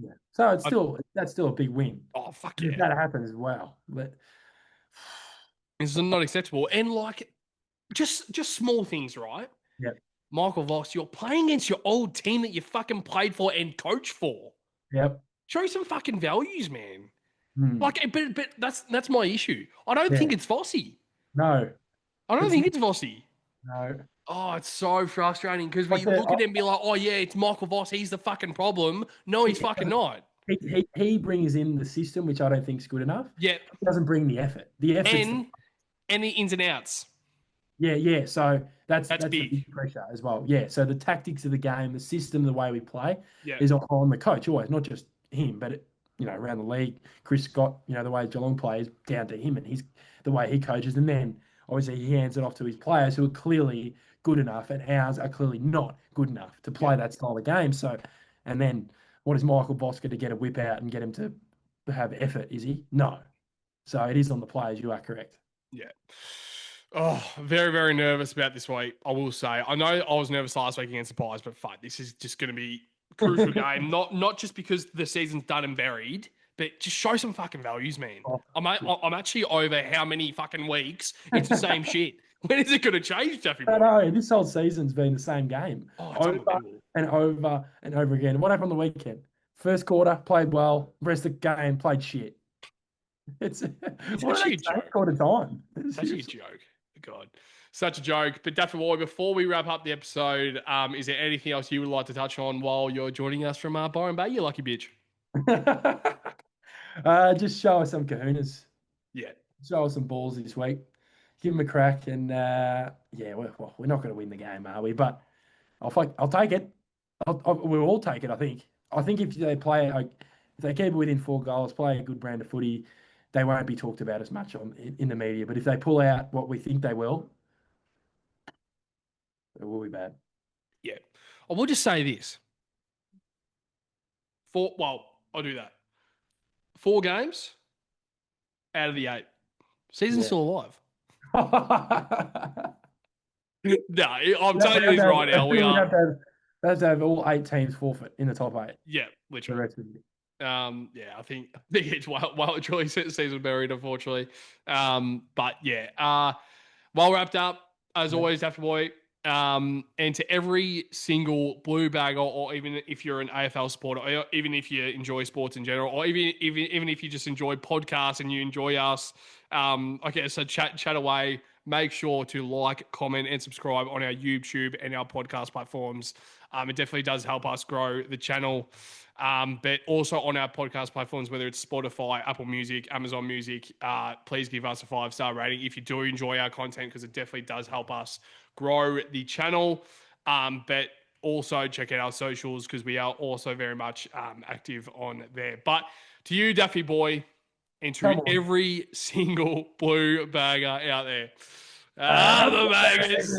Yeah. So it's I, still that's still a big win. oh fuck If yeah. that happens, wow. But This is not acceptable. And like just small things, right? yeah. Michael Voss, you're playing against your old team that you fucking played for and coached for. Yep. Show some fucking values, man. Hmm. Like, but that's my issue. I don't Yeah. think it's Vossi. No. I don't It's think it's Vossi. no. Oh, it's so frustrating because we Like the look at him and be like, oh yeah, it's Michael Voss. He's the fucking problem. No, he's fucking not. he brings in the system, which I don't think is good enough. Yeah, He doesn't bring the effort. The effort's the and the ins and outs. yeah. So That's that's the big. big pressure as well. Yeah. So the tactics of the game, the system, the way we play Yeah, is on the coach always, not just him, but around the league. Chris Scott, the way Geelong plays down to him and the way he coaches, and then obviously he hands it off to his players who are clearly good enough, and ours are clearly not good enough to yeah, play that style of game. So, and then what is Michael Bosker to get a whip out and get him to have effort? Is he? No. So it is on the players. You are correct. yeah. Oh, very, very nervous about this week. I will say. I know I was nervous last week against the Pies, but fuck, this is just going to be a crucial game. Not just because the season's done and buried, but just show some fucking values, man. Oh, I'm actually over how many fucking weeks it's the same shit. When is it going to change, Jeffy I boy? know. This whole season's been the same game Oh, it's over unbelievable. and over and over again. What happened on the weekend? First quarter played well. Rest of the game played shit. It's It's what do actually they a say? joke. Quarter time. It's actually a joke. God, such a joke. But Daffy Boy, before we wrap up the episode, is there anything else you would like to touch on while you're joining us from Byron Bay, you lucky bitch? Just show us some kahunas. Yeah. Show us some balls this week. Give them a crack, and yeah, we're not going to win the game, are we? But I'll take it. We'll all take it. I think. I think if they play, if they keep it within 4 goals, play a good brand of footy, they won't be talked about as much in the media. But if they pull out what we think they will, it will be bad. Yeah. I will just say this. I'll do that. 4 games out of the 8. Season's Yeah. still alive. We No, I'm telling you this right now. We would are. have to have all 8 teams forfeit in the top 8 Yeah, the literally. rest of the year. Yeah, I think it's well and truly season buried, unfortunately. But yeah, well wrapped up as Yeah. always, After Boy. And to every single blue bagger, or even if you're an AFL supporter, or even if you enjoy sports in general, or even if you just enjoy podcasts and you enjoy us, okay, so chat away. Make sure to like, comment, and subscribe on our YouTube and our podcast platforms. It definitely does help us grow the channel. But also on our podcast platforms, whether it's Spotify, Apple Music, Amazon Music, please give us a 5-star rating if you do enjoy our content, because it definitely does help us grow the channel. But also check out our socials, because we are also very much active on there. But to you, Daffy Boy, and to every single blue bagger out there, the baggers.